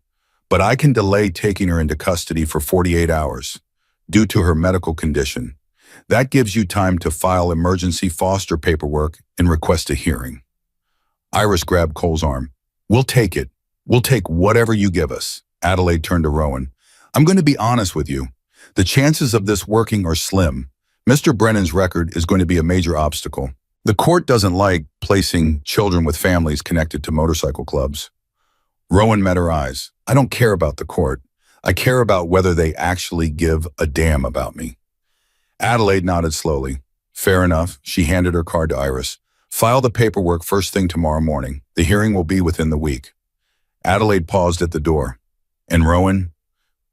But I can delay taking her into custody for 48 hours, due to her medical condition. That gives you time to file emergency foster paperwork and request a hearing. Iris grabbed Cole's arm. We'll take it. We'll take whatever you give us. Adelaide turned to Rowan. I'm going to be honest with you. The chances of this working are slim. Mr. Brennan's record is going to be a major obstacle. The court doesn't like placing children with families connected to motorcycle clubs. Rowan met her eyes. I don't care about the court. I care about whether they actually give a damn about me. Adelaide nodded slowly. Fair enough. She handed her card to Iris. File the paperwork first thing tomorrow morning. The hearing will be within the week. Adelaide paused at the door. And Rowan,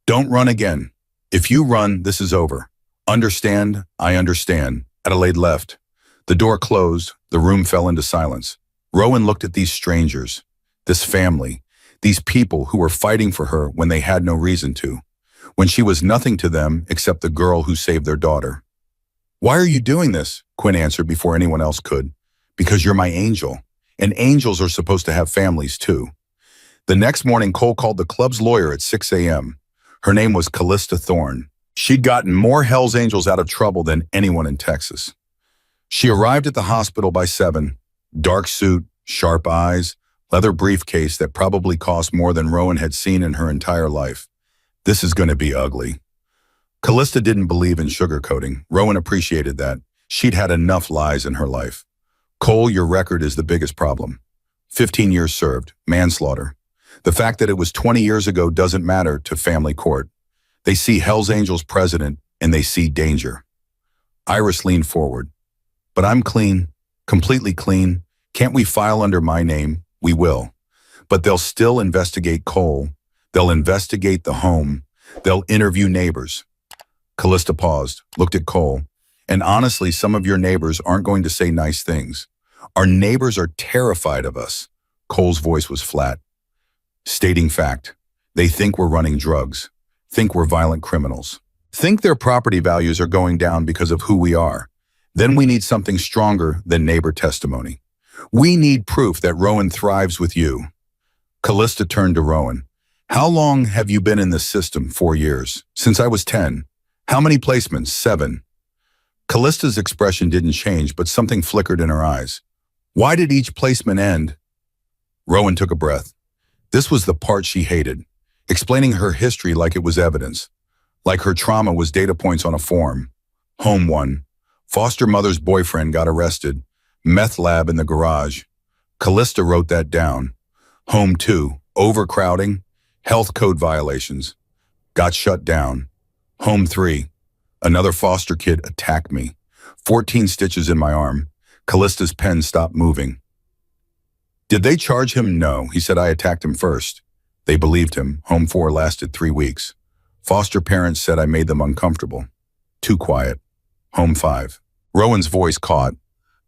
don't run again. If you run, this is over. Understand? I understand. Adelaide left. The door closed. The room fell into silence. Rowan looked at these strangers, this family, these people who were fighting for her when they had no reason to, when she was nothing to them except the girl who saved their daughter. Why are you doing this? Quinn answered before anyone else could. Because you're my angel, and angels are supposed to have families too. The next morning, Cole called the club's lawyer at 6 a.m. Her name was Callista Thorne. She'd gotten more Hells Angels out of trouble than anyone in Texas. She arrived at the hospital by 7, dark suit, sharp eyes, leather briefcase that probably cost more than Rowan had seen in her entire life. This is going to be ugly. Callista didn't believe in sugarcoating. Rowan appreciated that. She'd had enough lies in her life. Cole, your record is the biggest problem. 15 years served, manslaughter. The fact that it was 20 years ago doesn't matter to family court. They see Hells Angels president and they see danger. Iris leaned forward. But I'm clean, completely clean. Can't we file under my name? We will. But they'll still investigate Cole. They'll investigate the home. They'll interview neighbors. Callista paused, looked at Cole. And honestly, some of your neighbors aren't going to say nice things. Our neighbors are terrified of us. Cole's voice was flat. Stating fact. They think we're running drugs. Think we're violent criminals. Think their property values are going down because of who we are. Then we need something stronger than neighbor testimony. We need proof that Rowan thrives with you. Callista turned to Rowan. How long have you been in this system? 4 years. Since I was 10. How many placements? 7. Callista's expression didn't change, but something flickered in her eyes. Why did each placement end? Rowan took a breath. This was the part she hated, explaining her history like it was evidence, like her trauma was data points on a form. Home 1. Foster mother's boyfriend got arrested. Meth lab in the garage. Callista wrote that down. Home 2. Overcrowding. Health code violations. Got shut down. Home 3. Another foster kid attacked me. 14 stitches in my arm. Callista's pen stopped moving. Did they charge him? No, he said I attacked him first. They believed him. Home 4 lasted 3 weeks. Foster parents said I made them uncomfortable. Too quiet. Home 5. Rowan's voice caught.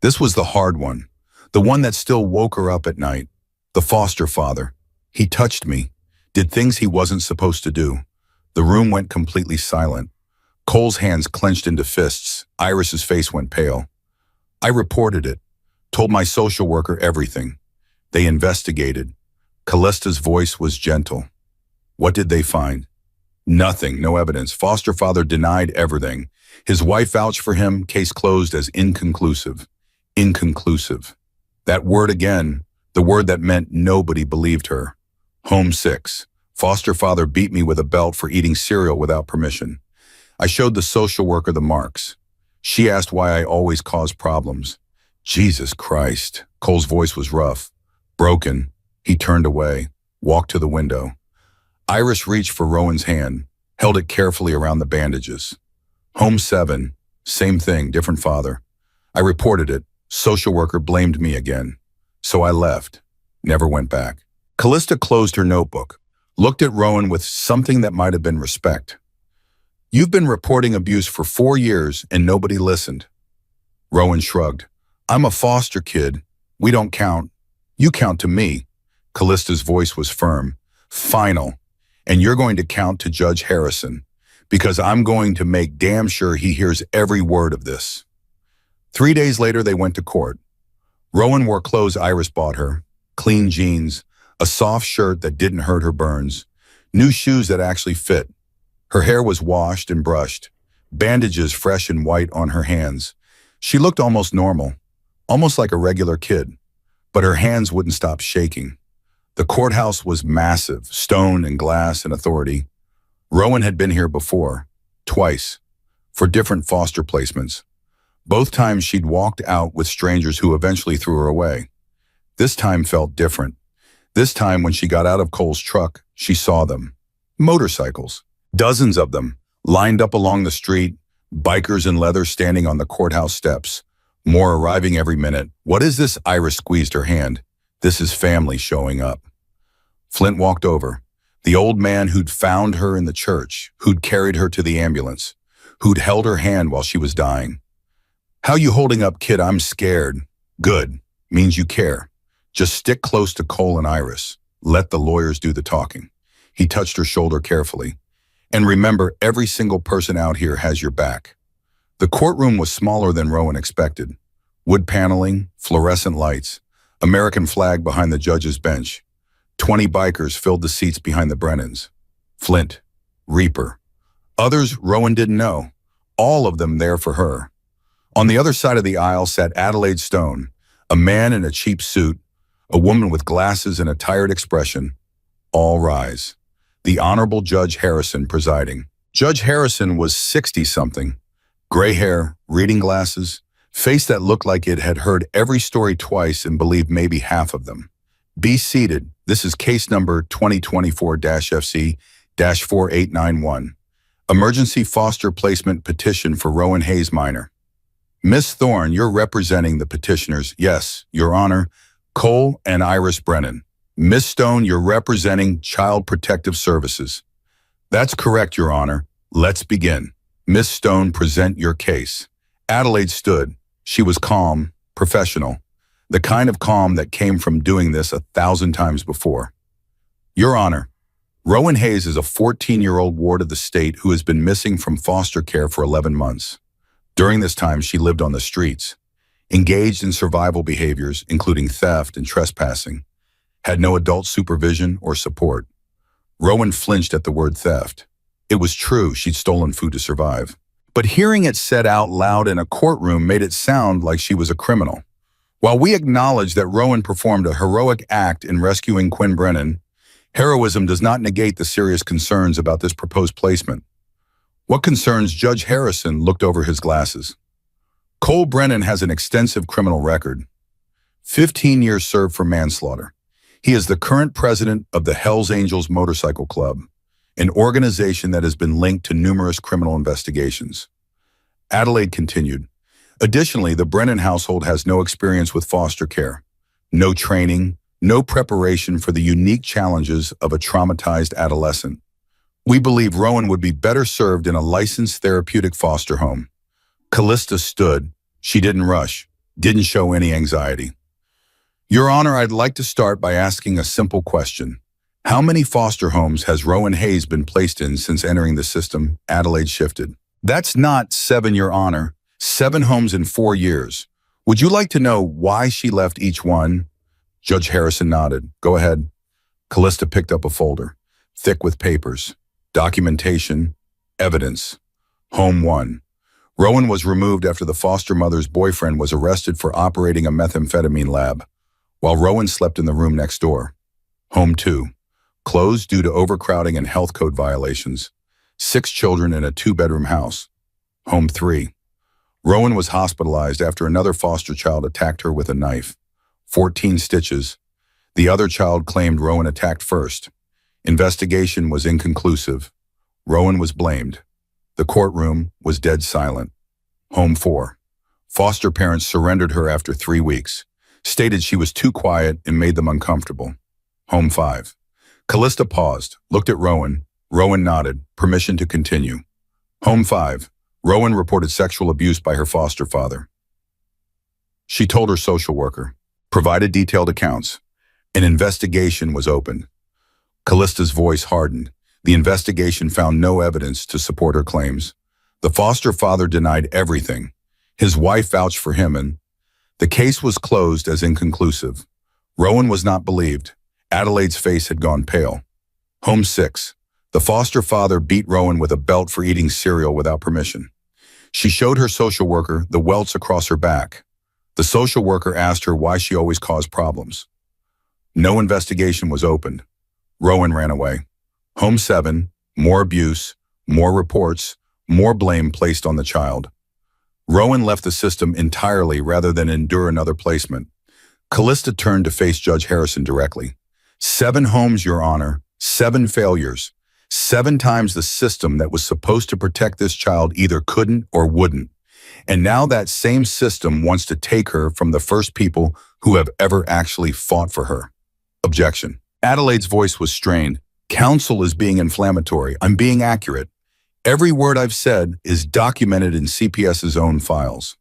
This was the hard one. The one that still woke her up at night. The foster father. He touched me. Did things he wasn't supposed to do. The room went completely silent. Cole's hands clenched into fists. Iris's face went pale. I reported it. Told my social worker everything. They investigated. Callista's voice was gentle. What did they find? Nothing, no evidence. Foster father denied everything. His wife vouched for him, case closed as inconclusive. Inconclusive. That word again, the word that meant nobody believed her. Home 6. Foster father beat me with a belt for eating cereal without permission. I showed the social worker the marks. She asked why I always cause problems. Jesus Christ. Cole's voice was rough. Broken. He turned away, walked to the window. Iris reached for Rowan's hand, held it carefully around the bandages. Home 7. Same thing, different father. I reported it. Social worker blamed me again. So I left. Never went back. Callista closed her notebook, looked at Rowan with something that might have been respect. You've been reporting abuse for 4 years and nobody listened. Rowan shrugged. I'm a foster kid. We don't count. You count to me. Callista's voice was firm. Final. And you're going to count to Judge Harrison, because I'm going to make damn sure he hears every word of this. 3 days later, they went to court. Rowan wore clothes Iris bought her. Clean jeans, a soft shirt that didn't hurt her burns, new shoes that actually fit. Her hair was washed and brushed, bandages fresh and white on her hands. She looked almost normal, almost like a regular kid, but her hands wouldn't stop shaking. The courthouse was massive, stone and glass and authority. Rowan had been here before, twice, for different foster placements. Both times she'd walked out with strangers who eventually threw her away. This time felt different. This time when she got out of Cole's truck, she saw them. Motorcycles. Dozens of them, lined up along the street, bikers in leather standing on the courthouse steps. More arriving every minute. What is this? Iris squeezed her hand. This is family showing up. Flint walked over. The old man who'd found her in the church, who'd carried her to the ambulance, who'd held her hand while she was dying. How you holding up, kid? I'm scared. Good. Means you care. Just stick close to Cole and Iris. Let the lawyers do the talking. He touched her shoulder carefully. And remember, every single person out here has your back. The courtroom was smaller than Rowan expected. Wood paneling, fluorescent lights, American flag behind the judge's bench. 20 bikers filled the seats behind the Brennans. Flint, Reaper. Others Rowan didn't know. All of them there for her. On the other side of the aisle sat Adelaide Stone, a man in a cheap suit, a woman with glasses and a tired expression. All rise. The Honorable Judge Harrison presiding. Judge Harrison was 60-something. Gray hair, reading glasses, face that looked like it had heard every story twice and believed maybe half of them. Be seated. This is case number 2024-FC-4891. Emergency foster placement petition for Rowan Hayes minor. Miss Thorne, you're representing the petitioners. Yes, Your Honor, Cole and Iris Brennan. Miss Stone, you're representing Child Protective Services. That's correct, Your Honor. Let's begin. Miss Stone, present your case. Adelaide stood. She was calm, professional, the kind of calm that came from doing this 1,000 times before. Your Honor, Rowan Hayes is a 14-year-old ward of the state who has been missing from foster care for 11 months. During this time, she lived on the streets, engaged in survival behaviors, including theft and trespassing, had no adult supervision or support. Rowan flinched at the word theft. It was true, she'd stolen food to survive. But hearing it said out loud in a courtroom made it sound like she was a criminal. While we acknowledge that Rowan performed a heroic act in rescuing Quinn Brennan, heroism does not negate the serious concerns about this proposed placement. What concerns? Judge Harrison looked over his glasses. Cole Brennan has an extensive criminal record. 15 years served for manslaughter. He is the current president of the Hells Angels Motorcycle Club, an organization that has been linked to numerous criminal investigations. Adelaide continued. Additionally, the Brennan household has no experience with foster care, no training, no preparation for the unique challenges of a traumatized adolescent. We believe Rowan would be better served in a licensed therapeutic foster home. Callista stood. She didn't rush, didn't show any anxiety. Your Honor, I'd like to start by asking a simple question. How many foster homes has Rowan Hayes been placed in since entering the system? Adelaide shifted. That's not 7, Your Honor. 7 homes in 4 years. Would you like to know why she left each one? Judge Harrison nodded. Go ahead. Callista picked up a folder, thick with papers, documentation, evidence. Home 1. Rowan was removed after the foster mother's boyfriend was arrested for operating a methamphetamine lab, while Rowan slept in the room next door. Home 2. Closed due to overcrowding and health code violations. 6 children in a 2-bedroom house. Home 3. Rowan was hospitalized after another foster child attacked her with a knife. 14 stitches. The other child claimed Rowan attacked first. Investigation was inconclusive. Rowan was blamed. The courtroom was dead silent. Home 4. Foster parents surrendered her after 3 weeks, stated she was too quiet and made them uncomfortable. Home 5. Callista paused, looked at Rowan. Rowan nodded, permission to continue. Home 5. Rowan reported sexual abuse by her foster father. She told her social worker, provided detailed accounts. An investigation was opened. Callista's voice hardened. The investigation found no evidence to support her claims. The foster father denied everything. His wife vouched for him, and the case was closed as inconclusive. Rowan was not believed. Adelaide's face had gone pale. Home 6. The foster father beat Rowan with a belt for eating cereal without permission. She showed her social worker the welts across her back. The social worker asked her why she always caused problems. No investigation was opened. Rowan ran away. Home 7. More abuse, more reports, more blame placed on the child. Rowan left the system entirely rather than endure another placement. Callista turned to face Judge Harrison directly. 7 homes, Your Honor. 7 failures. 7 times the system that was supposed to protect this child either couldn't or wouldn't. And now that same system wants to take her from the first people who have ever actually fought for her. Objection. Adelaide's voice was strained. Counsel is being inflammatory. I'm being accurate. Every word I've said is documented in CPS's own files.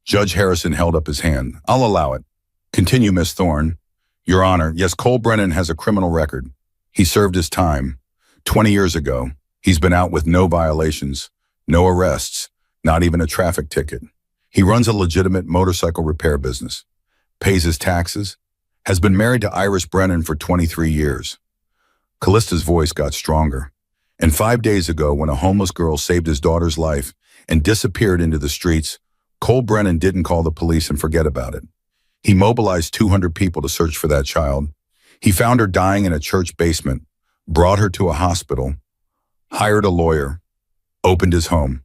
Judge Harrison held up his hand. I'll allow it. Continue, Miss Thorne. Your Honor, yes, Cole Brennan has a criminal record. He served his time. 20 years ago. He's been out with no violations, no arrests, not even a traffic ticket. He runs a legitimate motorcycle repair business, pays his taxes, has been married to Iris Brennan for 23 years. Callista's voice got stronger. And 5 days ago, when a homeless girl saved his daughter's life and disappeared into the streets, Cole Brennan didn't call the police and forget about it. He mobilized 200 people to search for that child. He found her dying in a church basement, brought her to a hospital, hired a lawyer, opened his home.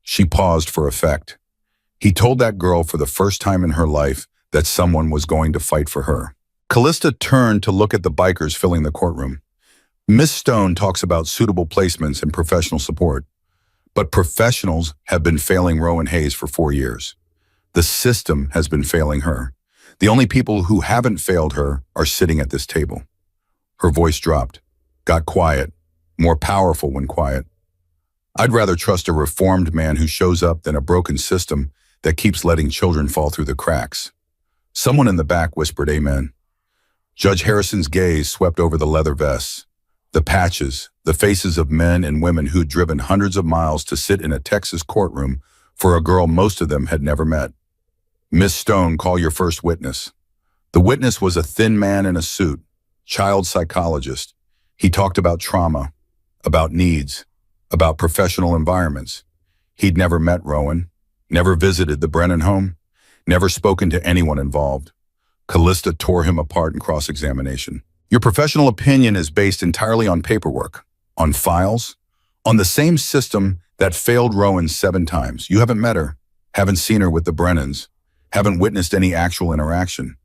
She paused for effect. He told that girl for the first time in her life that someone was going to fight for her. Callista turned to look at the bikers filling the courtroom. Miss Stone talks about suitable placements and professional support, but professionals have been failing Rowan Hayes for 4 years. The system has been failing her. The only people who haven't failed her are sitting at this table. Her voice dropped, got quiet, more powerful when quiet. I'd rather trust a reformed man who shows up than a broken system that keeps letting children fall through the cracks. Someone in the back whispered amen. Judge Harrison's gaze swept over the leather vests, the patches, the faces of men and women who'd driven hundreds of miles to sit in a Texas courtroom for a girl most of them had never met. Miss Stone, call your first witness. The witness was a thin man in a suit, child psychologist. He talked about trauma, about needs, about professional environments. He'd never met Rowan, never visited the Brennan home, never spoken to anyone involved. Callista tore him apart in cross-examination. Your professional opinion is based entirely on paperwork, on files, on the same system that failed Rowan 7 times. You haven't met her, haven't seen her with the Brennans, haven't witnessed any actual interaction.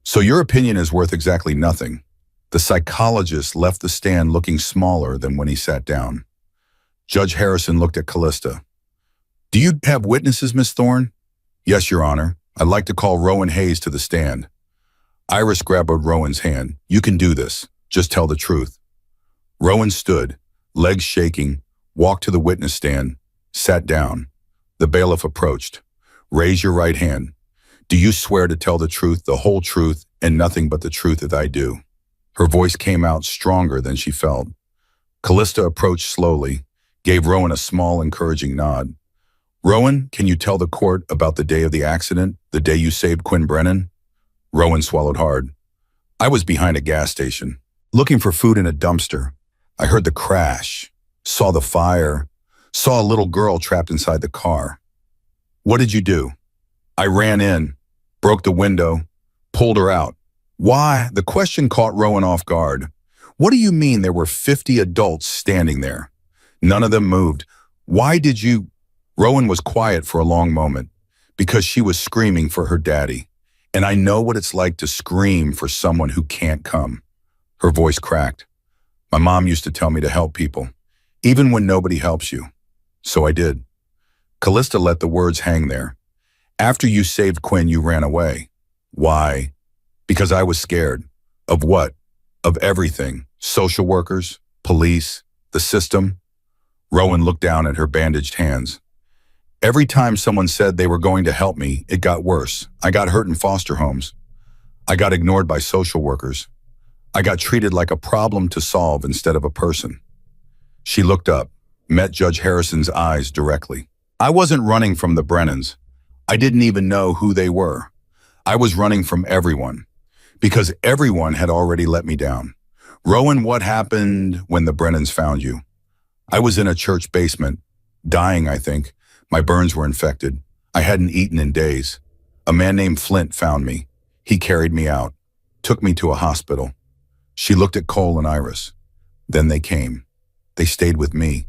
So your opinion is worth exactly nothing. The psychologist left the stand looking smaller than when he sat down. Judge Harrison looked at Callista. Do you have witnesses, Miss Thorne? Yes, Your Honor. I'd like to call Rowan Hayes to the stand. Iris grabbed Rowan's hand. You can do this. Just tell the truth. Rowan stood, legs shaking, walked to the witness stand, sat down. The bailiff approached. Raise your right hand. Do you swear to tell the truth, the whole truth, and nothing but the truth as I do? Her voice came out stronger than she felt. Callista approached slowly, gave Rowan a small, encouraging nod. Rowan, can you tell the court about the day of the accident, the day you saved Quinn Brennan? Rowan swallowed hard. I was behind a gas station, looking for food in a dumpster. I heard the crash, saw the fire, saw a little girl trapped inside the car. What did you do? I ran in, broke the window, pulled her out. Why? The question caught Rowan off guard. What do you mean there were 50 adults standing there? None of them moved. Why did you? Rowan was quiet for a long moment because she was screaming for her daddy. And I know what it's like to scream for someone who can't come. Her voice cracked. My mom used to tell me to help people, even when nobody helps you. So I did. Callista let the words hang there. After you saved Quinn, you ran away. Why? Because I was scared. Of what? Of everything. Social workers, police, the system. Rowan looked down at her bandaged hands. Every time someone said they were going to help me, it got worse. I got hurt in foster homes. I got ignored by social workers. I got treated like a problem to solve instead of a person. She looked up, met Judge Harrison's eyes directly. I wasn't running from the Brennans. I didn't even know who they were. I was running from everyone, because everyone had already let me down. Rowan, what happened when the Brennans found you? I was in a church basement, dying, I think. My burns were infected. I hadn't eaten in days. A man named Flint found me. He carried me out, took me to a hospital. She looked at Cole and Iris. Then they came. They stayed with me.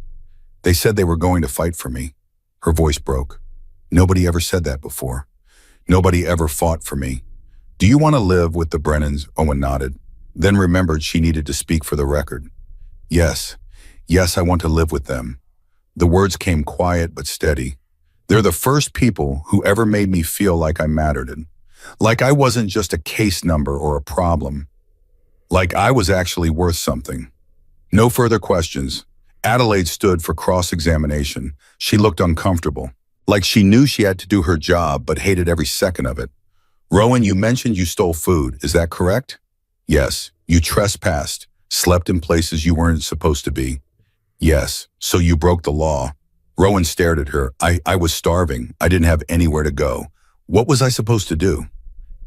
They said they were going to fight for me. Her voice broke. Nobody ever said that before. Nobody ever fought for me. Do you want to live with the Brennans? Owen nodded, then remembered she needed to speak for the record. Yes, I want to live with them. The words came quiet but steady. They're the first people who ever made me feel like I mattered, like I wasn't just a case number or a problem, like I was actually worth something. No further questions. Adelaide stood for cross-examination. She looked uncomfortable, like she knew she had to do her job but hated every second of it. Rowan, you mentioned you stole food, is that correct? Yes. You trespassed, slept in places you weren't supposed to be. Yes, so you broke the law. Rowan stared at her. I was starving. I didn't have anywhere to go. What was I supposed to do?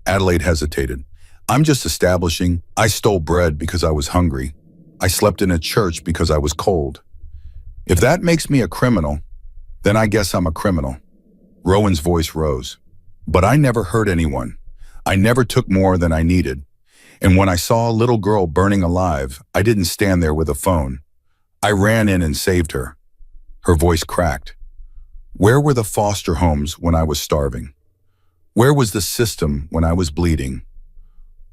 Adelaide hesitated. I'm just establishing. I stole bread because I was hungry. I slept in a church because I was cold. If that makes me a criminal, then I guess I'm a criminal. Rowan's voice rose. But I never hurt anyone. I never took more than I needed. And when I saw a little girl burning alive, I didn't stand there with a phone. I ran in and saved her. Her voice cracked. Where were the foster homes when I was starving? Where was the system when I was bleeding?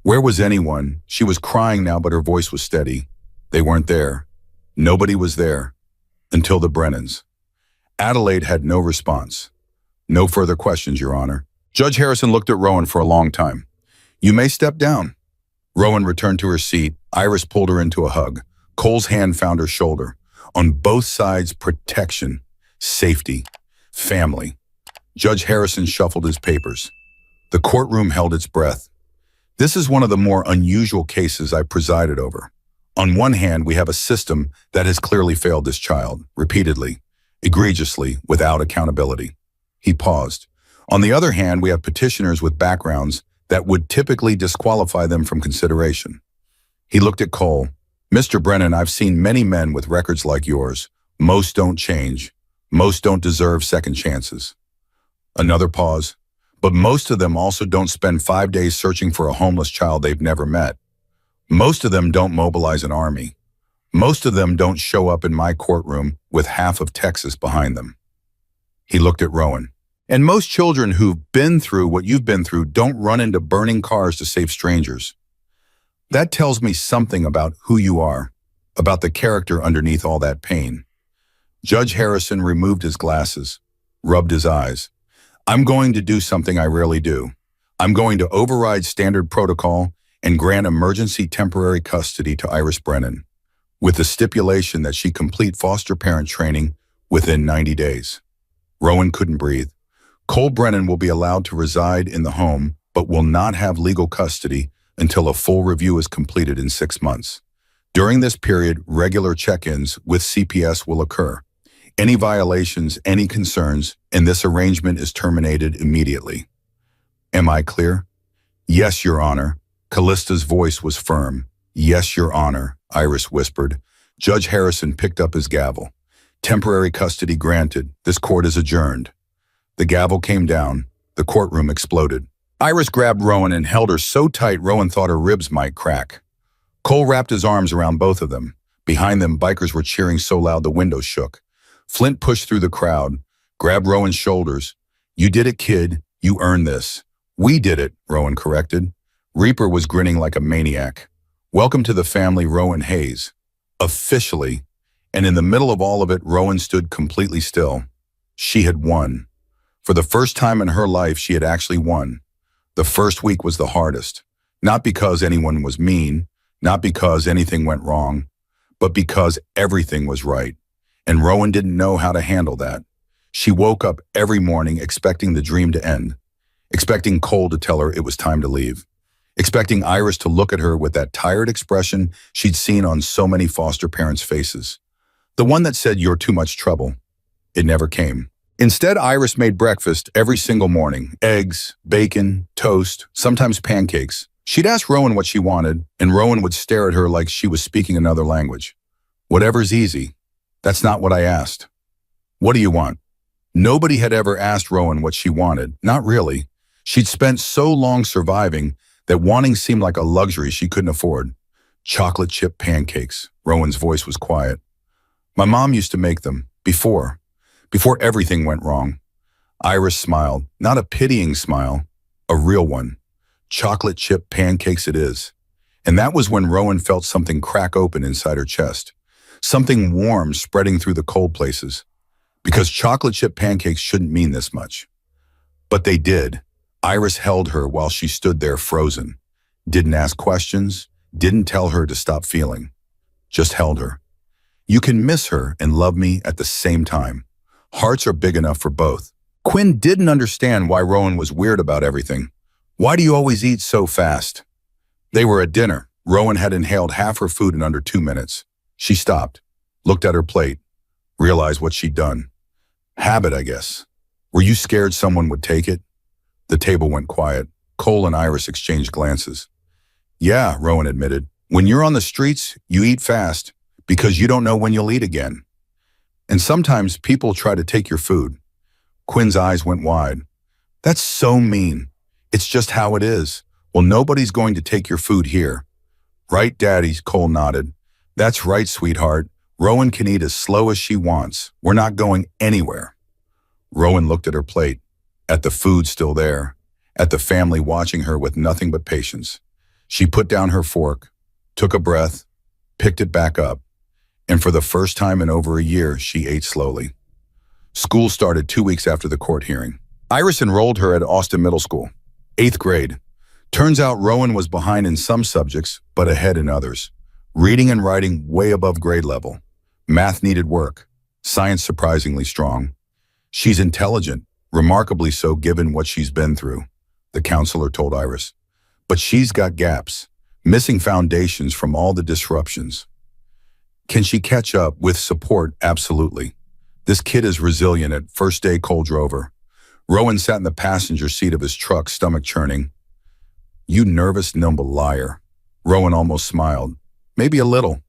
Where was anyone? She was crying now, but her voice was steady. They weren't there. Nobody was there. Until the Brennans. Adelaide had no response. No further questions, Your Honor. Judge Harrison looked at Rowan for a long time. You may step down. Rowan returned to her seat. Iris pulled her into a hug. Cole's hand found her shoulder. On both sides, protection, safety, family. Judge Harrison shuffled his papers. The courtroom held its breath. This is one of the more unusual cases I presided over. On one hand, we have a system that has clearly failed this child, repeatedly, egregiously, without accountability. He paused. On the other hand, we have petitioners with backgrounds that would typically disqualify them from consideration. He looked at Cole. Mr. Brennan, I've seen many men with records like yours. Most don't change. Most don't deserve second chances. Another pause. But most of them also don't spend 5 days searching for a homeless child they've never met. Most of them don't mobilize an army. Most of them don't show up in my courtroom with half of Texas behind them. He looked at Rowan. And most children who've been through what you've been through don't run into burning cars to save strangers. That tells me something about who you are, about the character underneath all that pain. Judge Harrison removed his glasses, rubbed his eyes. I'm going to do something I rarely do. I'm going to override standard protocol and grant emergency temporary custody to Iris Brennan, with the stipulation that she complete foster parent training within 90 days. Rowan couldn't breathe. Cole Brennan will be allowed to reside in the home, but will not have legal custody until a full review is completed in 6 months. During this period, regular check-ins with CPS will occur. Any violations, any concerns, and this arrangement is terminated immediately. Am I clear? Yes, Your Honor. Callista's voice was firm. Yes, Your Honor, Iris whispered. Judge Harrison picked up his gavel. Temporary custody granted. This court is adjourned. The gavel came down. The courtroom exploded. Iris grabbed Rowan and held her so tight Rowan thought her ribs might crack. Cole wrapped his arms around both of them. Behind them, bikers were cheering so loud the windows shook. Flint pushed through the crowd, grabbed Rowan's shoulders. You did it, kid. You earned this. We did it, Rowan corrected. Reaper was grinning like a maniac. Welcome to the family, Rowan Hayes. Officially. And in the middle of all of it, Rowan stood completely still. She had won. For the first time in her life, she had actually won. The first week was the hardest. Not because anyone was mean, not because anything went wrong, but because everything was right. And Rowan didn't know how to handle that. She woke up every morning expecting the dream to end, expecting Cole to tell her it was time to leave, expecting Iris to look at her with that tired expression she'd seen on so many foster parents' faces. The one that said, "You're too much trouble." It never came. Instead, Iris made breakfast every single morning. Eggs, bacon, toast, sometimes pancakes. She'd ask Rowan what she wanted, and Rowan would stare at her like she was speaking another language. Whatever's easy. That's not what I asked. What do you want? Nobody had ever asked Rowan what she wanted. Not really. She'd spent so long surviving that wanting seemed like a luxury she couldn't afford. Chocolate chip pancakes. Rowan's voice was quiet. My mom used to make them. Before everything went wrong. Iris smiled. Not a pitying smile. A real one. Chocolate chip pancakes it is. And that was when Rowan felt something crack open inside her chest. Something warm spreading through the cold places. Because chocolate chip pancakes shouldn't mean this much. But they did. Iris held her while she stood there frozen. Didn't ask questions. Didn't tell her to stop feeling. Just held her. You can miss her and love me at the same time. Hearts are big enough for both. Quinn didn't understand why Rowan was weird about everything. Why do you always eat so fast? They were at dinner. Rowan had inhaled half her food in under 2 minutes. She stopped, looked at her plate, realized what she'd done. Habit, I guess. Were you scared someone would take it? The table went quiet. Cole and Iris exchanged glances. Yeah, Rowan admitted. When you're on the streets, you eat fast because you don't know when you'll eat again. And sometimes people try to take your food. Quinn's eyes went wide. That's so mean. It's just how it is. Well, nobody's going to take your food here. Right, Daddy? Cole nodded. That's right, sweetheart. Rowan can eat as slow as she wants. We're not going anywhere. Rowan looked at her plate, at the food still there, at the family watching her with nothing but patience. She put down her fork, took a breath, picked it back up, and for the first time in over a year, she ate slowly. School started 2 weeks after the court hearing. Iris enrolled her at Austin Middle School, 8th grade. Turns out Rowan was behind in some subjects, but ahead in others. Reading and writing way above grade level. Math needed work. Science surprisingly strong. She's intelligent, remarkably so given what she's been through, the counselor told Iris. But she's got gaps, missing foundations from all the disruptions. Can she catch up with support? Absolutely. This kid is resilient. At first day Cole drove her. Rowan sat in the passenger seat of his truck, stomach churning. You nervous, nimble liar. Rowan almost smiled. Maybe a little.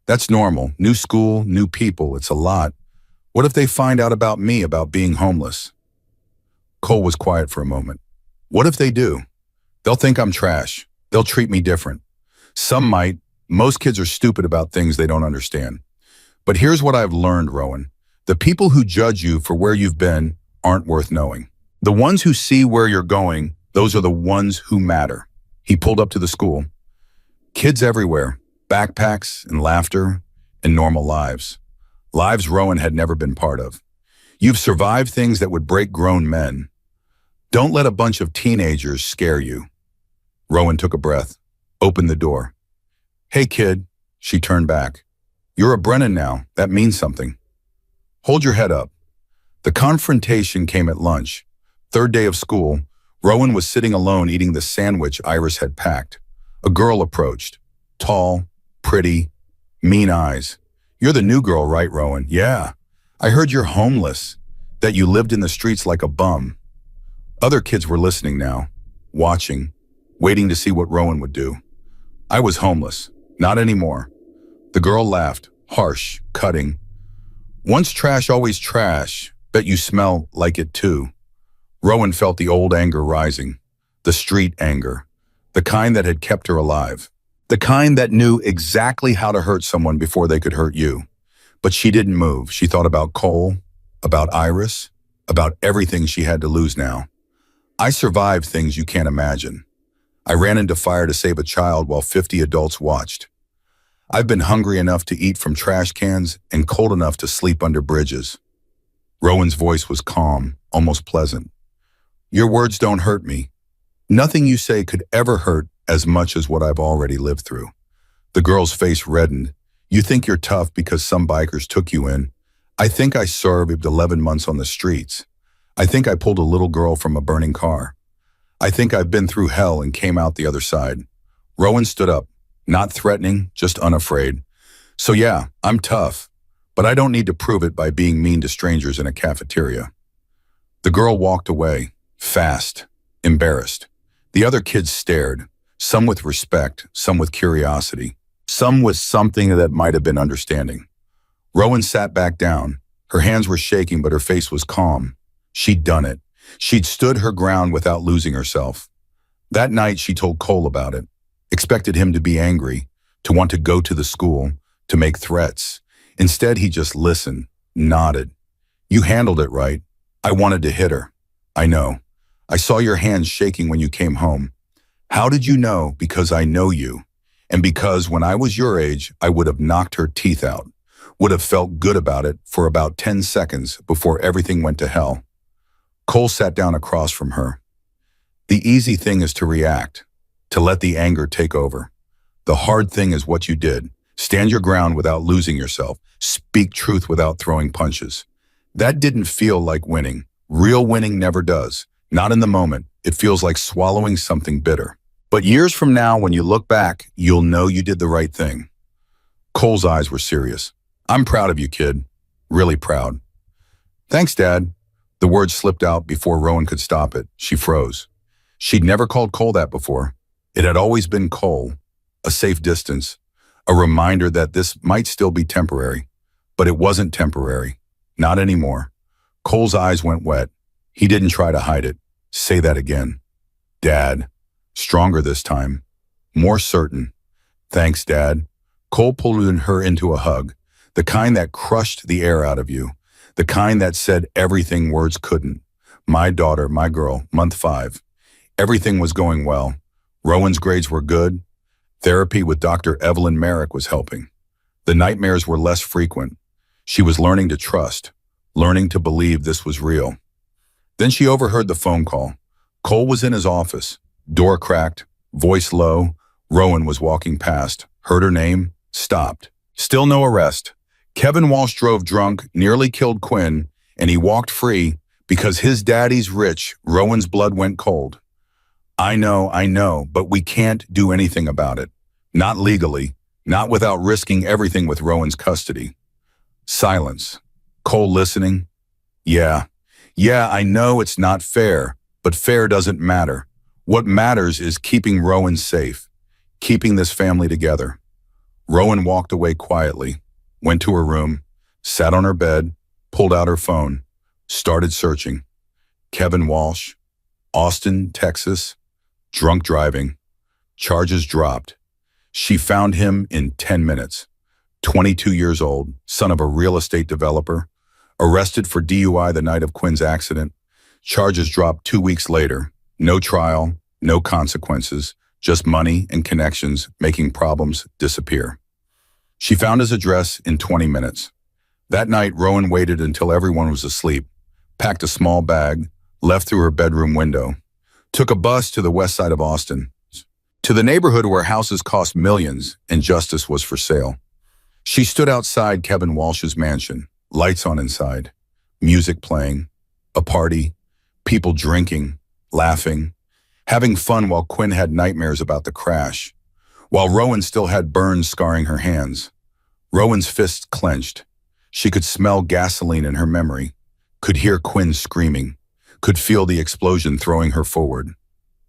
That's normal. New school, new people, it's a lot. What if they find out about me, about being homeless? Cole was quiet for a moment. What if they do? They'll think I'm trash. They'll treat me different. Some might. Most kids are stupid about things they don't understand. But here's what I've learned, Rowan. The people who judge you for where you've been aren't worth knowing. The ones who see where you're going, those are the ones who matter. He pulled up to the school. Kids everywhere, backpacks and laughter and normal lives. Lives Rowan had never been part of. You've survived things that would break grown men. Don't let a bunch of teenagers scare you. Rowan took a breath, opened the door. Hey kid, she turned back. You're a Brennan now, that means something. Hold your head up. The confrontation came at lunch. Third day of school, Rowan was sitting alone eating the sandwich Iris had packed. A girl approached. Tall, pretty, mean eyes. You're the new girl, right, Rowan? Yeah. I heard you're homeless, that you lived in the streets like a bum. Other kids were listening now, watching, waiting to see what Rowan would do. I was homeless. Not anymore. The girl laughed, harsh, cutting. Once trash, always trash. Bet you smell like it too. Rowan felt the old anger rising, the street anger, the kind that had kept her alive, the kind that knew exactly how to hurt someone before they could hurt you. But she didn't move. She thought about Cole, about Iris, about everything she had to lose now. I survived things you can't imagine. I ran into fire to save a child while 50 adults watched. I've been hungry enough to eat from trash cans and cold enough to sleep under bridges. Rowan's voice was calm, almost pleasant. Your words don't hurt me. Nothing you say could ever hurt as much as what I've already lived through. The girl's face reddened. You think you're tough because some bikers took you in. I think I served 11 months on the streets. I think I pulled a little girl from a burning car. I think I've been through hell and came out the other side. Rowan stood up, not threatening, just unafraid. So yeah, I'm tough, but I don't need to prove it by being mean to strangers in a cafeteria. The girl walked away, fast, embarrassed. The other kids stared, some with respect, some with curiosity, some with something that might have been understanding. Rowan sat back down. Her hands were shaking, but her face was calm. She'd done it. She'd stood her ground without losing herself. That night, she told Cole about it, expected him to be angry, to want to go to the school, to make threats. Instead, he just listened, nodded. You handled it right. I wanted to hit her. I know. I saw your hands shaking when you came home. How did you know? Because I know you. And because when I was your age, I would have knocked her teeth out, would have felt good about it for about 10 seconds before everything went to hell. Cole sat down across from her. The easy thing is to react, to let the anger take over. The hard thing is what you did. Stand your ground without losing yourself. Speak truth without throwing punches. That didn't feel like winning. Real winning never does. Not in the moment. It feels like swallowing something bitter. But years from now, when you look back, you'll know you did the right thing. Cole's eyes were serious. I'm proud of you, kid. Really proud. Thanks, Dad. The words slipped out before Rowan could stop it. She froze. She'd never called Cole that before. It had always been Cole, a safe distance, a reminder that this might still be temporary. But it wasn't temporary. Not anymore. Cole's eyes went wet. He didn't try to hide it. Say that again. Dad. Stronger this time. More certain. Thanks, Dad. Cole pulled her into a hug, the kind that crushed the air out of you, the kind that said everything words couldn't. My daughter, my girl, month 5. Everything was going well. Rowan's grades were good. Therapy with Dr. Evelyn Merrick was helping. The nightmares were less frequent. She was learning to trust, learning to believe this was real. Then she overheard the phone call. Cole was in his office. Door cracked, voice low. Rowan was walking past, heard her name, stopped. Still no arrest. Kevin Walsh drove drunk, nearly killed Quinn, and he walked free because his daddy's rich. Rowan's blood went cold. I know, but we can't do anything about it. Not legally, not without risking everything with Rowan's custody. Silence. Cole listening. Yeah, I know it's not fair, but fair doesn't matter. What matters is keeping Rowan safe, keeping this family together. Rowan walked away quietly, went to her room, sat on her bed, pulled out her phone, started searching. Kevin Walsh, Austin, Texas, drunk driving, charges dropped. She found him in 10 minutes. 22 years old, son of a real estate developer, arrested for DUI the night of Quinn's accident. Charges dropped 2 weeks later. No trial, no consequences, just money and connections making problems disappear. She found his address in 20 minutes. That night, Rowan waited until everyone was asleep, packed a small bag, left through her bedroom window, took a bus to the west side of Austin, to the neighborhood where houses cost millions and justice was for sale. She stood outside Kevin Walsh's mansion, lights on inside, music playing, a party, people drinking, laughing, having fun while Quinn had nightmares about the crash, while Rowan still had burns scarring her hands. Rowan's fists clenched. She could smell gasoline in her memory, could hear Quinn screaming, could feel the explosion throwing her forward.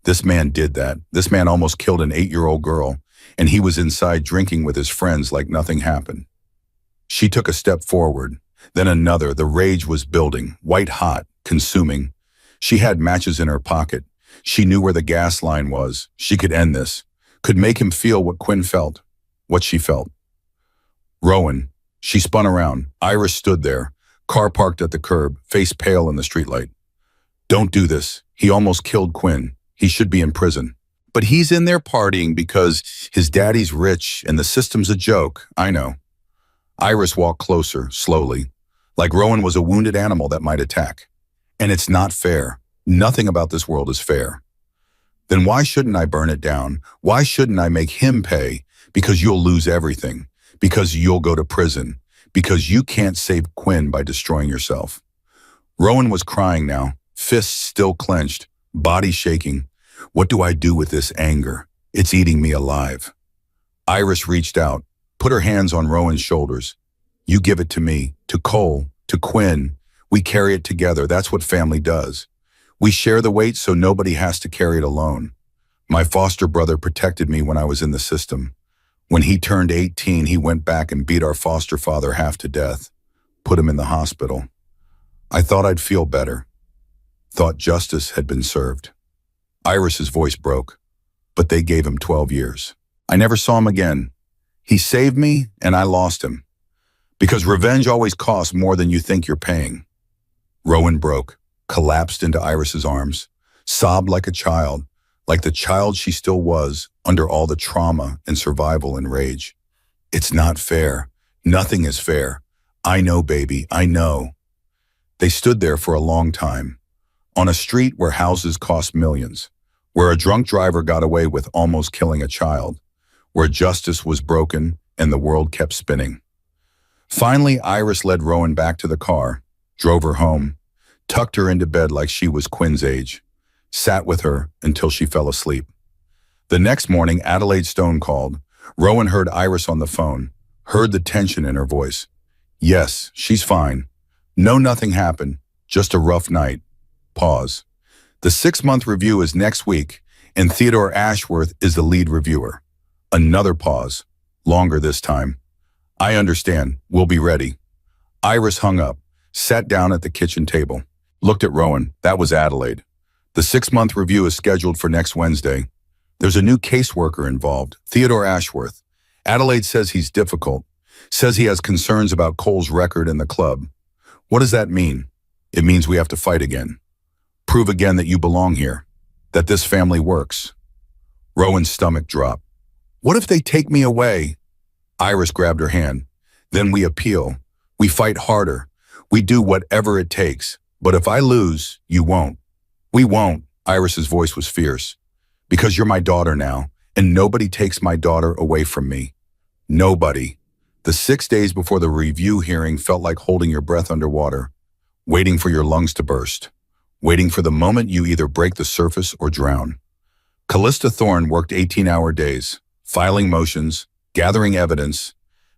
This man did that. This man almost killed an 8-year-old girl, and he was inside drinking with his friends like nothing happened. She took a step forward, then another. The rage was building, white hot, consuming. She had matches in her pocket. She knew where the gas line was. She could end this, could make him feel what Quinn felt, what she felt. Rowan. She spun around. Iris stood there, car parked at the curb, face pale in the streetlight. Don't do this. He almost killed Quinn. He should be in prison. But he's in there partying because his daddy's rich and the system's a joke. I know. Iris walked closer, slowly, like Rowan was a wounded animal that might attack. And it's not fair. Nothing about this world is fair. Then why shouldn't I burn it down? Why shouldn't I make him pay? Because you'll lose everything. Because you'll go to prison. Because you can't save Quinn by destroying yourself. Rowan was crying now, fists still clenched, body shaking. What do I do with this anger? It's eating me alive. Iris reached out, put her hands on Rowan's shoulders. You give it to me, to Cole, to Quinn. We carry it together. That's what family does. We share the weight so nobody has to carry it alone. My foster brother protected me when I was in the system. When he turned 18, he went back and beat our foster father half to death, put him in the hospital. I thought I'd feel better. Thought justice had been served. Iris's voice broke, but they gave him 12 years. I never saw him again. He saved me, and I lost him. Because revenge always costs more than you think you're paying. Rowan broke, collapsed into Iris's arms, sobbed like a child, like the child she still was under all the trauma and survival and rage. It's not fair. Nothing is fair. I know, baby, I know. They stood there for a long time, on a street where houses cost millions, where a drunk driver got away with almost killing a child, where justice was broken and the world kept spinning. Finally, Iris led Rowan back to the car, drove her home, tucked her into bed like she was Quinn's age, sat with her until she fell asleep. The next morning, Adelaide Stone called. Rowan heard Iris on the phone, heard the tension in her voice. Yes, she's fine. No, nothing happened, just a rough night. Pause. The 6-month review is next week, and Theodore Ashworth is the lead reviewer. Another pause, longer this time. I understand, we'll be ready. Iris hung up, sat down at the kitchen table, looked at Rowan. That was Adelaide. The 6-month review is scheduled for next Wednesday. There's a new caseworker involved, Theodore Ashworth. Adelaide says he's difficult, says he has concerns about Cole's record in the club. What does that mean? It means we have to fight again. Prove again that you belong here, that this family works. Rowan's stomach dropped. What if they take me away? Iris grabbed her hand. Then we appeal. We fight harder. We do whatever it takes. But if I lose, you won't. We won't. Iris's voice was fierce. Because you're my daughter now, and nobody takes my daughter away from me. Nobody. The 6 days before the review hearing felt like holding your breath underwater, waiting for your lungs to burst, waiting for the moment you either break the surface or drown. Callista Thorne worked 18-hour days, filing motions, gathering evidence,